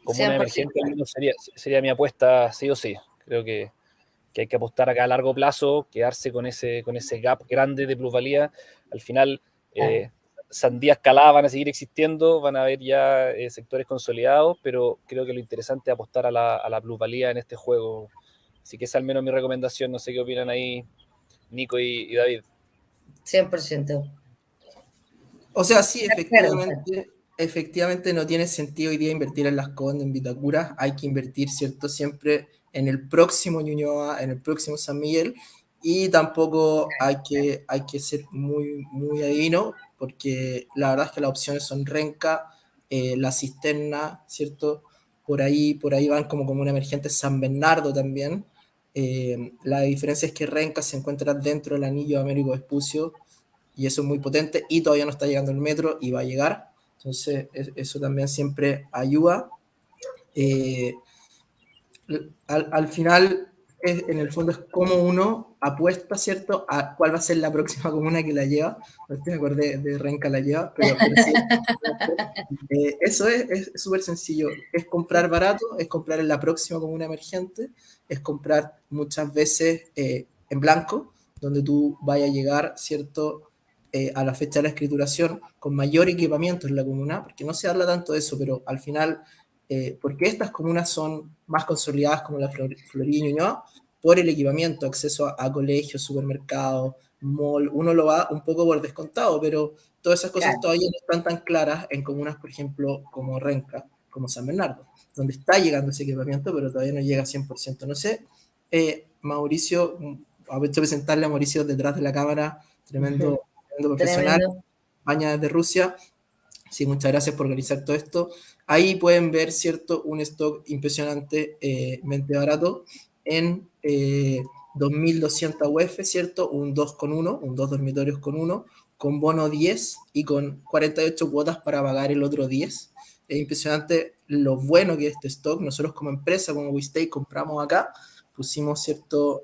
Como una 100%. emergente, al menos sería mi apuesta sí o sí. Creo que hay que apostar acá a largo plazo, quedarse con ese gap grande de plusvalía. Al final, sandías caladas van a seguir existiendo, van a haber ya sectores consolidados, pero creo que lo interesante es apostar a la plusvalía en este juego. Así que esa es al menos mi recomendación. No sé qué opinan ahí Nico y David. 100%. O sea, sí, efectivamente no tiene sentido hoy día invertir en Las Condes, en Vitacura. Hay que invertir, ¿cierto? Siempre en el próximo Ñuñoa, en el próximo San Miguel. Y tampoco hay que ser muy, muy adivino, porque la verdad es que las opciones son Renca, La Cisterna, ¿cierto? Por ahí van como una emergente San Bernardo también. La diferencia es que Renca se encuentra dentro del anillo de Américo Vespucio, y eso es muy potente, y todavía no está llegando el metro y va a llegar, entonces eso también siempre ayuda. Eh, al final, en el fondo es como uno apuesta, ¿cierto?, a cuál va a ser la próxima comuna que la lleva. Ahorita me acordé de Renca la lleva, pero sí, eso es súper sencillo, es comprar barato, es comprar en la próxima comuna emergente, es comprar muchas veces en blanco, donde tú vayas a llegar, ¿cierto?, a la fecha de la escrituración con mayor equipamiento en la comuna, porque no se habla tanto de eso, pero al final, porque estas comunas son más consolidadas como la Florida y Ñuñoa, por el equipamiento, acceso a colegios, supermercados, mall, uno lo va un poco por descontado, pero todas esas cosas todavía no están tan claras en comunas, por ejemplo, como Renca, como San Bernardo, donde está llegando ese equipamiento, pero todavía no llega 100%. No sé, Mauricio, aprovecho de presentarle a Mauricio detrás de la cámara, tremendo profesional, España desde Rusia. Sí, muchas gracias por organizar todo esto. Ahí pueden ver, ¿cierto?, un stock impresionantemente barato en 2.200 UF, ¿cierto? Un 2 con 1, un 2 dormitorios con 1, con bono 10 y con 48 cuotas para pagar el otro 10. Es impresionante lo bueno que es este stock. Nosotros como empresa, como WeStay, compramos acá, pusimos, ¿cierto?,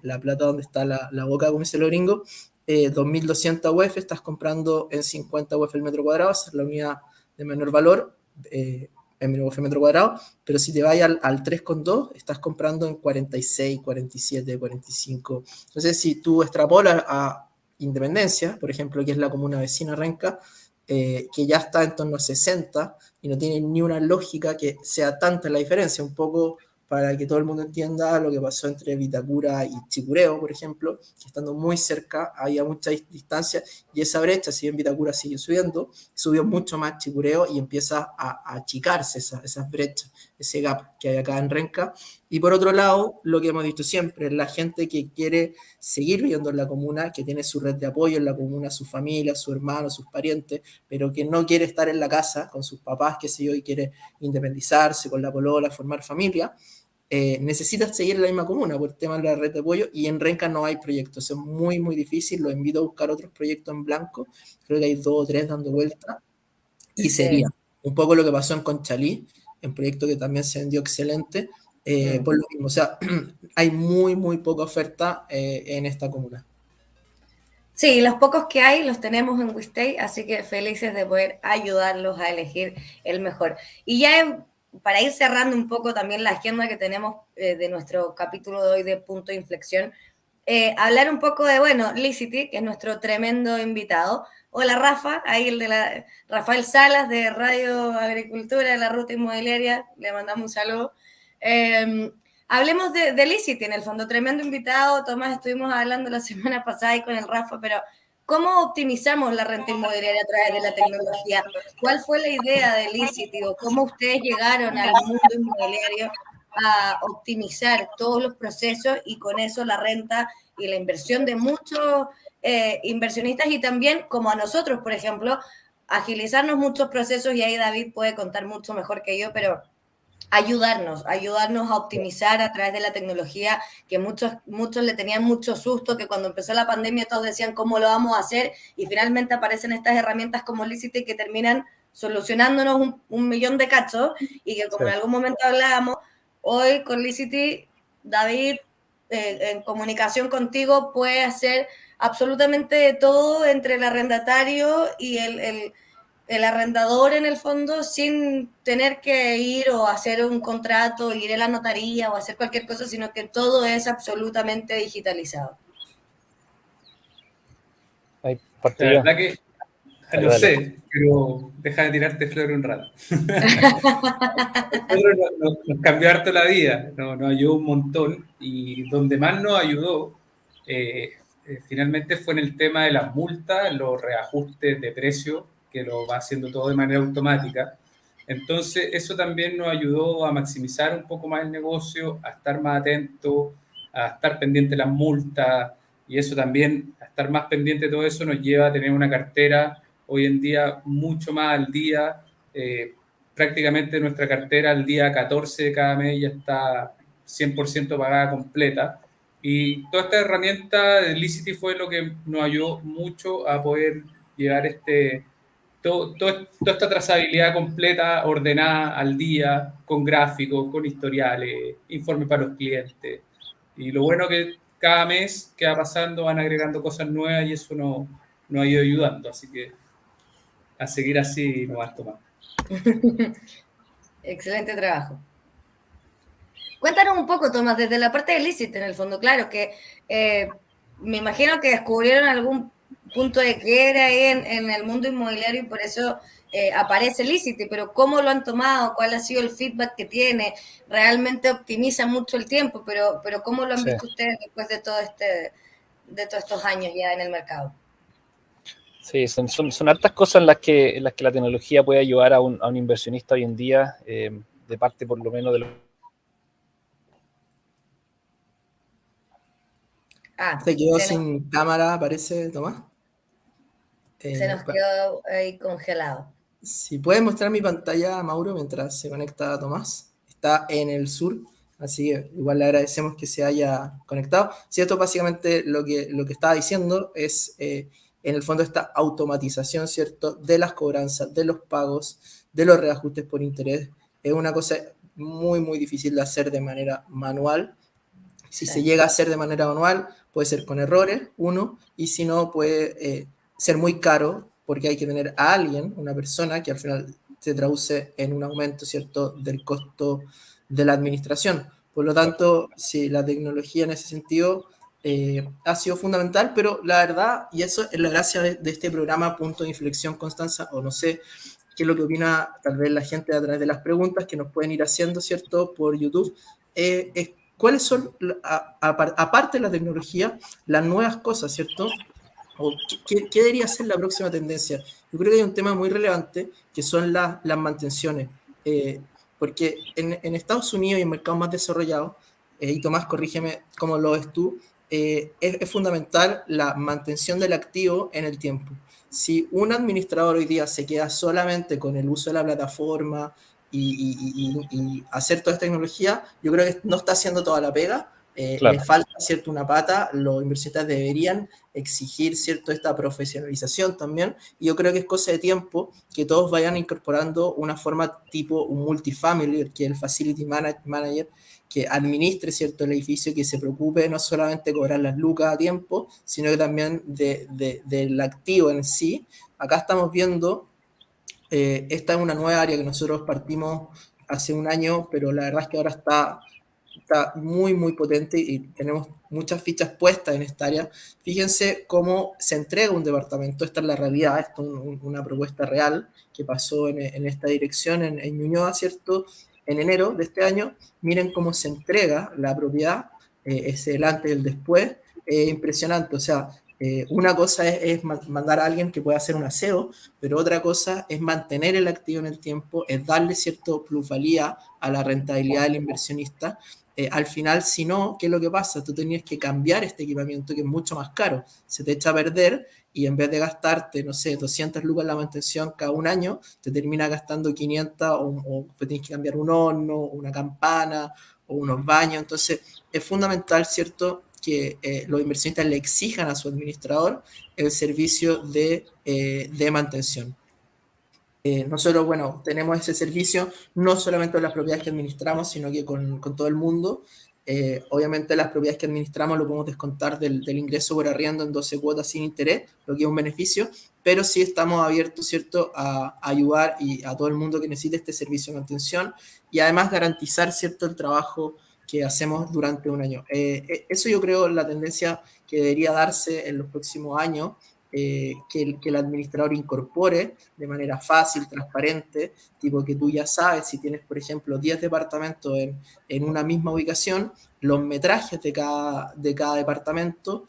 la plata donde está la boca, como dice el gringo. 2.200 UF, estás comprando en 50 UF el metro cuadrado, esa es la unidad de menor valor, en UF metro cuadrado, pero si te vas al 3,2, estás comprando en 46, 47, 45. Entonces, si tú extrapolas a Independencia, por ejemplo, que es la comuna vecina Renca, que ya está en torno a 60 y no tiene ni una lógica que sea tanta la diferencia, un poco para que todo el mundo entienda lo que pasó entre Vitacura y Chicureo, por ejemplo, que estando muy cerca había mucha distancia, y esa brecha, si bien Vitacura sigue subiendo, subió mucho más Chicureo y empieza a achicarse esas brechas, ese gap que hay acá en Renca. Y por otro lado, lo que hemos dicho siempre, la gente que quiere seguir viviendo en la comuna, que tiene su red de apoyo en la comuna, su familia, su hermano, sus parientes, pero que no quiere estar en la casa con sus papás, qué sé yo, y quiere independizarse con la polola, formar familia, necesitas seguir en la misma comuna por el tema de la red de apoyo, y en Renca no hay proyectos, es muy, muy difícil. Los invito a buscar otros proyectos en blanco, creo que hay 2 o 3 dando vuelta, y sería un poco lo que pasó en Conchalí, un proyecto que también se vendió excelente, por lo mismo, o sea, hay muy, muy poca oferta en esta comuna. Sí, los pocos que hay los tenemos en WeStay, así que felices de poder ayudarlos a elegir el mejor. Y ya para ir cerrando un poco también la agenda que tenemos de nuestro capítulo de hoy de Punto de Inflexión, hablar un poco de, bueno, Licity, que es nuestro tremendo invitado. Hola Rafa, ahí Rafael Salas de Radio Agricultura de la Ruta Inmobiliaria, le mandamos un saludo. Hablemos de Licity, en el fondo, tremendo invitado. Tomás, estuvimos hablando la semana pasada ahí con el Rafa, pero ¿cómo optimizamos la renta inmobiliaria a través de la tecnología? ¿Cuál fue la idea de Licity o cómo ustedes llegaron al mundo inmobiliario a optimizar todos los procesos y con eso la renta y la inversión de muchos inversionistas, y también como a nosotros, por ejemplo, agilizarnos muchos procesos? Y ahí David puede contar mucho mejor que yo, pero ayudarnos a optimizar a través de la tecnología, que muchos le tenían mucho susto, que cuando empezó la pandemia todos decían cómo lo vamos a hacer, y finalmente aparecen estas herramientas como Licity que terminan solucionándonos un millón de cachos y que como en algún momento hablábamos, hoy con Licity, David, en comunicación contigo, puede hacer absolutamente de todo entre el arrendatario y el arrendador en el fondo sin tener que ir o hacer un contrato, ir a la notaría o hacer cualquier cosa, sino que todo es absolutamente digitalizado. Ahí La partí yo. verdad que Dale, no dale. sé, pero deja de tirarte flores un rato. Nos cambió harto la vida, nos ayudó un montón y donde más nos ayudó finalmente fue en el tema de las multas, los reajustes de precio, que lo va haciendo todo de manera automática. Entonces eso también nos ayudó a maximizar un poco más el negocio, a estar más atentos, a estar pendiente de las multas y eso también, a estar más pendiente de todo eso nos lleva a tener una cartera hoy en día mucho más al día. Prácticamente nuestra cartera al día 14 de cada mes ya está 100% pagada completa. Y toda esta herramienta de Licity fue lo que nos ayudó mucho a poder llevar toda esta trazabilidad completa, ordenada al día, con gráficos, con historiales, informes para los clientes. Y lo bueno que cada mes que va pasando van agregando cosas nuevas y eso nos ha ido ayudando. Así que a seguir así no va a tomar. Excelente trabajo. Cuéntanos un poco, Tomás, desde la parte de Licity, en el fondo, claro, que me imagino que descubrieron algún punto de quiebra ahí en el mundo inmobiliario y por eso aparece Licity, pero ¿cómo lo han tomado? ¿Cuál ha sido el feedback que tiene? Realmente optimiza mucho el tiempo, pero ¿cómo lo han visto ustedes después de todos estos años ya en el mercado? Sí, son hartas cosas en las que la tecnología puede ayudar a un inversionista hoy en día, de parte por lo menos de lo... Se quedó sin cámara, parece, Tomás. Se nos quedó ahí congelado. Si puedes mostrar mi pantalla, Mauro, mientras se conecta Tomás. Está en el sur, así que igual le agradecemos que se haya conectado. Sí, esto básicamente lo que estaba diciendo es, en el fondo, esta automatización, ¿cierto?, de las cobranzas, de los pagos, de los reajustes por interés. Es una cosa muy, muy difícil de hacer de manera manual. Si se llega a hacer de manera manual, puede ser con errores, uno, y si no, puede ser muy caro, porque hay que tener a alguien, una persona, que al final se traduce en un aumento, ¿cierto?, del costo de la administración. Por lo tanto, sí, la tecnología en ese sentido ha sido fundamental, pero la verdad, y eso es la gracia de este programa Punto de Inflexión, Constanza, o no sé qué es lo que opina tal vez la gente a través de las preguntas que nos pueden ir haciendo, ¿cierto?, por YouTube, es cuáles son, aparte de la tecnología, las nuevas cosas, ¿cierto? ¿O qué debería ser la próxima tendencia? Yo creo que hay un tema muy relevante que son las mantenciones. Porque en Estados Unidos y en mercados más desarrollados, y Tomás, corrígeme cómo lo ves tú, es fundamental la mantención del activo en el tiempo. Si un administrador hoy día se queda solamente con el uso de la plataforma y hacer toda esta tecnología, yo creo que no está haciendo toda la pega. Claro. Le falta, ¿cierto?, una pata. Los inversionistas deberían exigir, ¿cierto?, esta profesionalización también, y yo creo que es cosa de tiempo que todos vayan incorporando una forma tipo un multifamily, que el facility manager, que administre, ¿cierto?, el edificio, que se preocupe no solamente de cobrar las lucas a tiempo, sino que también del activo en sí. Acá estamos viendo, esta es una nueva área que nosotros partimos hace un año, pero la verdad es que ahora está muy, muy potente y tenemos muchas fichas puestas en esta área. Fíjense cómo se entrega un departamento. Esta es la realidad, esto es una propuesta real que pasó en esta dirección en Ñuñoa, ¿cierto?, en enero de este año. Miren cómo se entrega la propiedad, es el antes y el después, impresionante. O sea, una cosa es mandar a alguien que pueda hacer un aseo, pero otra cosa es mantener el activo en el tiempo, es darle cierta plusvalía a la rentabilidad del inversionista. Al final, si no, ¿qué es lo que pasa? Tú tenías que cambiar este equipamiento que es mucho más caro, se te echa a perder y en vez de gastarte, no sé, 200 lucas en la mantención cada un año, te termina gastando 500 o tienes que cambiar un horno, una campana o unos baños. Entonces, es fundamental, ¿cierto?, que los inversionistas le exijan a su administrador el servicio de mantención. Nosotros, bueno, tenemos ese servicio no solamente con las propiedades que administramos, sino que con todo el mundo. Obviamente las propiedades que administramos lo podemos descontar del ingreso por arriendo en 12 cuotas sin interés, lo que es un beneficio, pero sí estamos abiertos, ¿cierto?, a ayudar y a todo el mundo que necesite este servicio de mantención y además garantizar, ¿cierto?, el trabajo que hacemos durante un año. Eso yo creo la tendencia que debería darse en los próximos años, que el administrador incorpore de manera fácil, transparente, tipo que tú ya sabes si tienes, por ejemplo, 10 departamentos en una misma ubicación, los metrajes de cada departamento,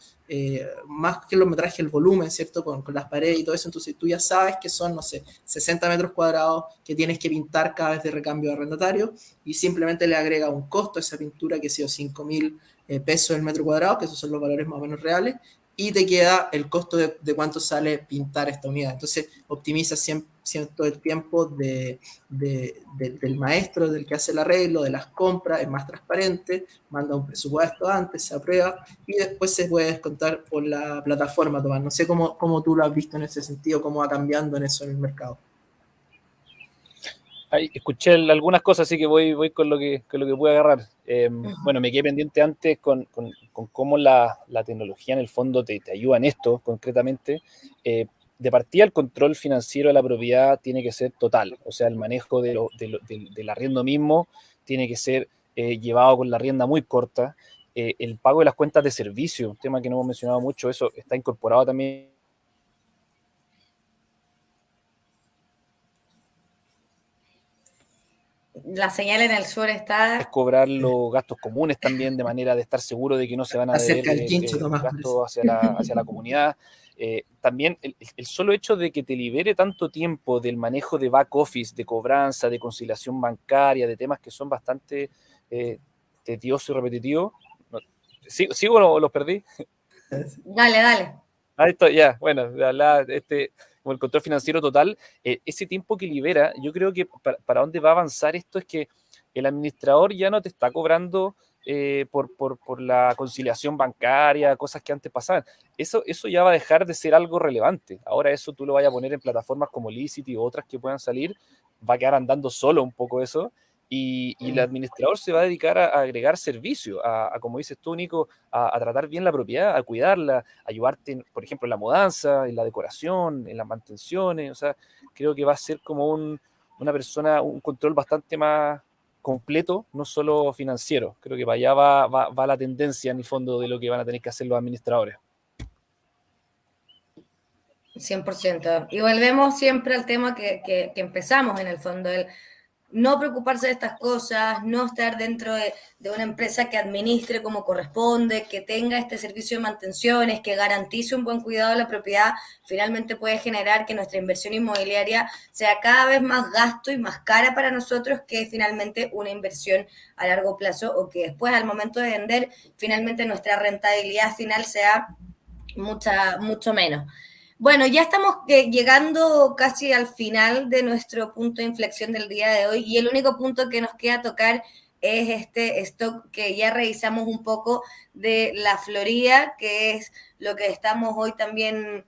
más que los metrajes, el volumen, ¿cierto? Con las paredes y todo eso, entonces tú ya sabes que son, no sé, 60 metros cuadrados que tienes que pintar cada vez de recambio de arrendatario y simplemente le agrega un costo a esa pintura que sea 5.000 pesos el metro cuadrado, que esos son los valores más o menos reales, y te queda el costo de cuánto sale pintar esta unidad. Entonces optimiza 100% el tiempo del maestro, del que hace el arreglo, de las compras, es más transparente, manda un presupuesto antes, se aprueba y después se puede descontar por la plataforma, Tomás. No sé cómo tú lo has visto en ese sentido, cómo va cambiando en eso en el mercado. Ahí escuché algunas cosas, así que voy con lo que pude agarrar. Bueno, me quedé pendiente antes con cómo la tecnología en el fondo te ayuda en esto concretamente. De partida, el control financiero de la propiedad tiene que ser total, o sea, el manejo del arriendo mismo tiene que ser llevado con la rienda muy corta. El pago de las cuentas de servicio, un tema que no hemos mencionado mucho, eso está incorporado también. La señal en el sur está... Es cobrar los gastos comunes también, de manera de estar seguro de que no se van a deber Acerca del quincho, Tomás. gastos hacia la comunidad. También el solo hecho de que te libere tanto tiempo del manejo de back office, de cobranza, de conciliación bancaria, de temas que son bastante tediosos y repetitivos. No, ¿sigo o los perdí? Dale, dale. Ahí está, ya, bueno, como el control financiero total, ese tiempo que libera, yo creo que para dónde va a avanzar esto es que el administrador ya no te está cobrando por la conciliación bancaria, cosas que antes pasaban. Eso ya va a dejar de ser algo relevante. Ahora eso tú lo vayas a poner en plataformas como Licity u otras que puedan salir, va a quedar andando solo un poco eso. Y el administrador se va a dedicar a agregar servicio, como dices tú, Nico, a tratar bien la propiedad, a cuidarla, a ayudarte, por ejemplo, en la mudanza, en la decoración, en las mantenciones. O sea, creo que va a ser como una persona, un control bastante más completo, no solo financiero. Creo que para allá va la tendencia en el fondo de lo que van a tener que hacer los administradores. 100%. Y volvemos siempre al tema que empezamos en el fondo, el no preocuparse de estas cosas, no estar dentro de una empresa que administre como corresponde, que tenga este servicio de mantenciones, que garantice un buen cuidado de la propiedad, finalmente puede generar que nuestra inversión inmobiliaria sea cada vez más gasto y más cara para nosotros que finalmente una inversión a largo plazo o que después al momento de vender finalmente nuestra rentabilidad final sea mucho menos. Bueno, ya estamos llegando casi al final de nuestro punto de inflexión del día de hoy y el único punto que nos queda tocar es este stock que ya revisamos un poco de la Florida, que es lo que estamos hoy también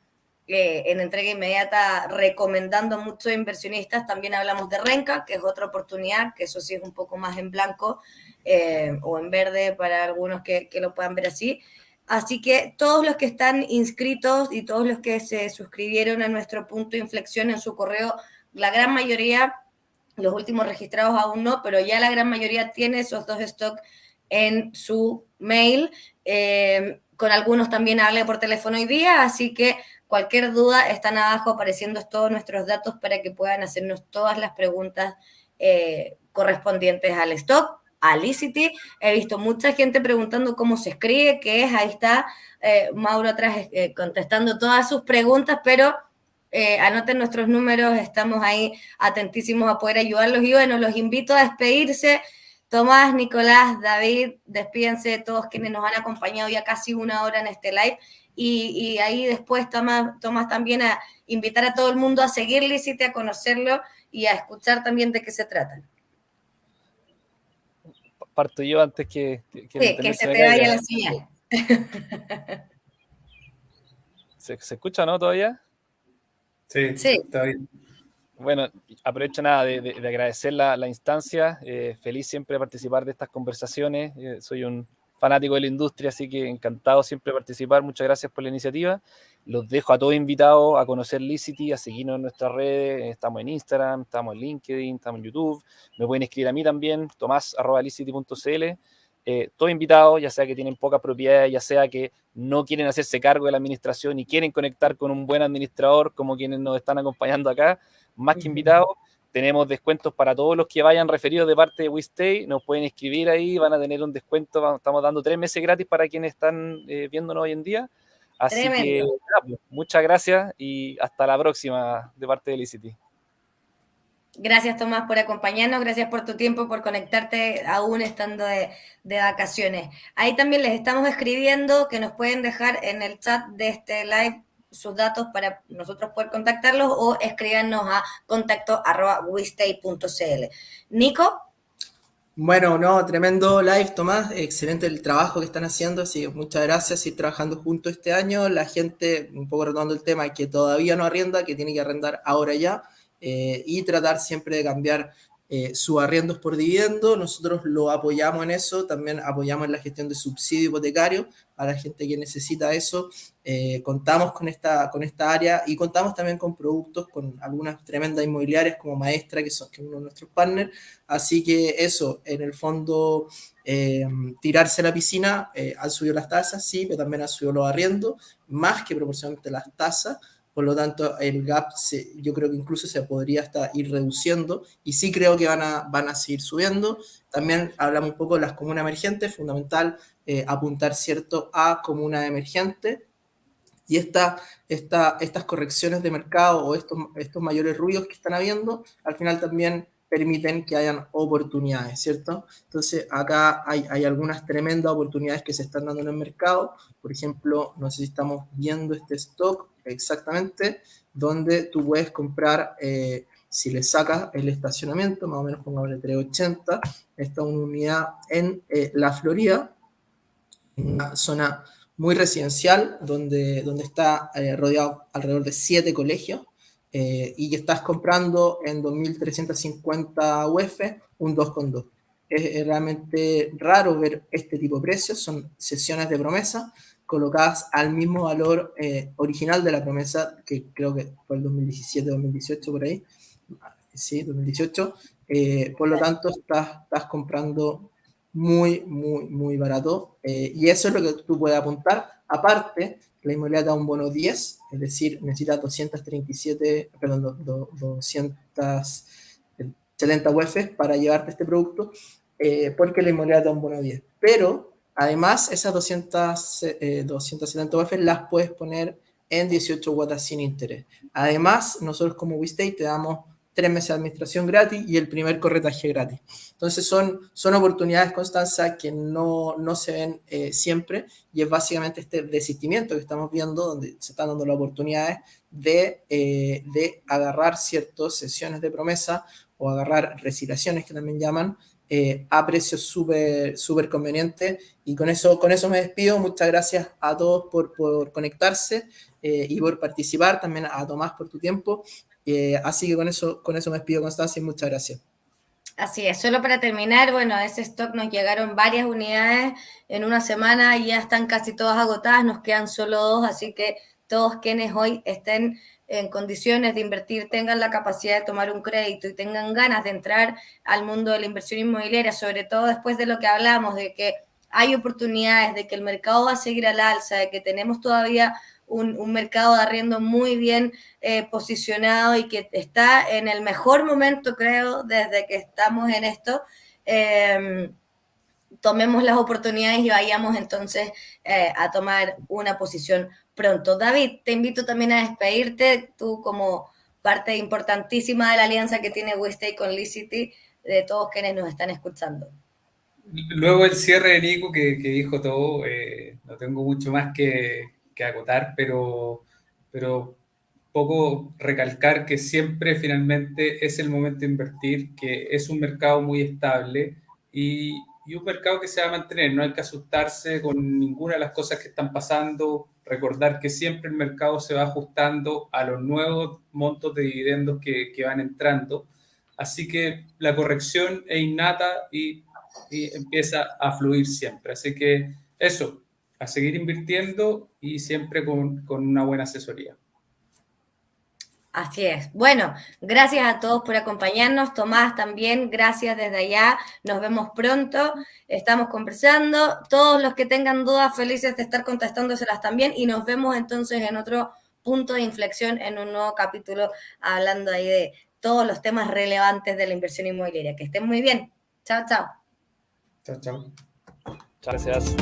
en entrega inmediata recomendando a muchos inversionistas. También hablamos de Renca, que es otra oportunidad, que eso sí es un poco más en blanco o en verde para algunos que lo puedan ver así. Así que todos los que están inscritos y todos los que se suscribieron a nuestro punto de inflexión en su correo, la gran mayoría, los últimos registrados aún no, pero ya la gran mayoría tiene esos dos stocks en su mail. Con algunos también hablé por teléfono hoy día, así que cualquier duda están abajo apareciendo todos nuestros datos para que puedan hacernos todas las preguntas correspondientes al stock. A Licity. He visto mucha gente preguntando cómo se escribe, qué es, ahí está Mauro atrás contestando todas sus preguntas, pero anoten nuestros números, estamos ahí atentísimos a poder ayudarlos y bueno, los invito a despedirse. Tomás, Nicolás, David, despídense de todos quienes nos han acompañado ya casi una hora en este live y ahí después Tomás también a invitar a todo el mundo a seguir Licity, a conocerlo y a escuchar también de qué se trata. Parto yo antes que que se te vaya la señal. ¿Se escucha, no, todavía? Sí, está bien. Bueno, aprovecho nada de agradecer la instancia. Feliz siempre de participar de estas conversaciones. Soy un fanático de la industria, así que encantado siempre de participar. Muchas gracias por la iniciativa. Los dejo a todos invitados a conocer Licity, a seguirnos en nuestras redes. Estamos en Instagram, estamos en LinkedIn, estamos en YouTube. Me pueden escribir a mí también, tomás@licity.cl. Todos invitados, ya sea que tienen pocas propiedades, ya sea que no quieren hacerse cargo de la administración y quieren conectar con un buen administrador, como quienes nos están acompañando acá, más que invitados. Tenemos descuentos para todos los que vayan referidos de parte de WeStay. Nos pueden escribir ahí, van a tener un descuento. Estamos dando 3 meses gratis para quienes están viéndonos hoy en día. Así que Tremendo. muchas gracias y hasta la próxima de parte de Licity. Gracias, Tomás, por acompañarnos. Gracias por tu tiempo, por conectarte aún estando de vacaciones. Ahí también les estamos escribiendo que nos pueden dejar en el chat de este live sus datos para nosotros poder contactarlos o escríbanos a contacto@wistay.cl. Nico. Bueno, no, tremendo live, Tomás. Excelente el trabajo que están haciendo. Así que muchas gracias. Ir trabajando juntos este año. La gente, un poco retomando el tema, que todavía no arrienda, que tiene que arrendar ahora ya. Y tratar siempre de cambiar sus arriendos por dividendo. Nosotros lo apoyamos en eso. También apoyamos en la gestión de subsidio hipotecario a la gente que necesita eso. Contamos con esta área y contamos también con productos, con algunas tremendas inmobiliarias como Maestra, que es uno de nuestros partners. Así que eso, en el fondo, tirarse a la piscina, han subido las tasas, sí, pero también han subido los arriendos, más que proporcionalmente las tasas. Por lo tanto, el gap yo creo que incluso se podría hasta ir reduciendo y sí creo que van a seguir subiendo. También hablamos un poco de las comunas emergentes, fundamental apuntar cierto a comunas emergentes y estas correcciones de mercado o estos mayores ruidos que están habiendo, al final también permiten que hayan oportunidades, ¿cierto? Entonces, acá hay algunas tremendas oportunidades que se están dando en el mercado. Por ejemplo, no sé si estamos viendo este stock exactamente, donde tú puedes comprar, si le sacas el estacionamiento, más o menos pongámosle 380, esta unidad en la Florida, una zona muy residencial, donde está rodeado alrededor de 7 colegios, y que estás comprando en 2.350 UF un 2,2. Es realmente raro ver este tipo de precios, son sesiones de promesa colocadas al mismo valor original de la promesa, que creo que fue el 2017-2018 por ahí, sí, 2018, por lo tanto estás comprando muy, muy, muy barato, y eso es lo que tú puedes apuntar. Aparte, la inmobiliaria da un bono 10, es decir, necesitas 237, perdón, 270 UF para llevarte este producto, porque la inmobiliaria da un bono 10. Pero, además, esas 270 UF las puedes poner en 18 cuotas sin interés. Además, nosotros como WeStay te damos 3 meses de administración gratis y el primer corretaje gratis. Entonces son oportunidades, Constanza, que no se ven siempre, y es básicamente este desistimiento que estamos viendo, donde se están dando las oportunidades de agarrar ciertas sesiones de promesa o agarrar recitaciones, que también llaman, a precios súper convenientes. Y con eso me despido. Muchas gracias a todos por conectarse y por participar. También a Tomás por tu tiempo. Así que con eso me despido, Constancia, y muchas gracias. Así es, solo para terminar, bueno, a ese stock nos llegaron varias unidades en una semana, ya están casi todas agotadas, nos quedan solo 2, así que todos quienes hoy estén en condiciones de invertir, tengan la capacidad de tomar un crédito y tengan ganas de entrar al mundo de la inversión inmobiliaria, sobre todo después de lo que hablamos, de que hay oportunidades, de que el mercado va a seguir al alza, de que tenemos todavía un mercado de arriendo muy bien posicionado y que está en el mejor momento, creo, desde que estamos en esto. Tomemos las oportunidades y vayamos entonces a tomar una posición pronto. David, te invito también a despedirte, tú como parte importantísima de la alianza que tiene WeStay con Licity, de todos quienes nos están escuchando. Luego el cierre de Nico, que dijo todo, no tengo mucho más que acotar, pero poco recalcar que siempre finalmente es el momento de invertir, que es un mercado muy estable y un mercado que se va a mantener. No hay que asustarse con ninguna de las cosas que están pasando. Recordar que siempre el mercado se va ajustando a los nuevos montos de dividendos que van entrando. Así que la corrección es innata y empieza a fluir siempre. Así que eso, a seguir invirtiendo y siempre con una buena asesoría. Así es. Bueno, gracias a todos por acompañarnos. Tomás también, gracias desde allá. Nos vemos pronto. Estamos conversando. Todos los que tengan dudas, felices de estar contestándoselas también. Y nos vemos entonces en otro punto de inflexión, en un nuevo capítulo, hablando ahí de todos los temas relevantes de la inversión inmobiliaria. Que estén muy bien. Chao, chao. Chao, chao. Gracias.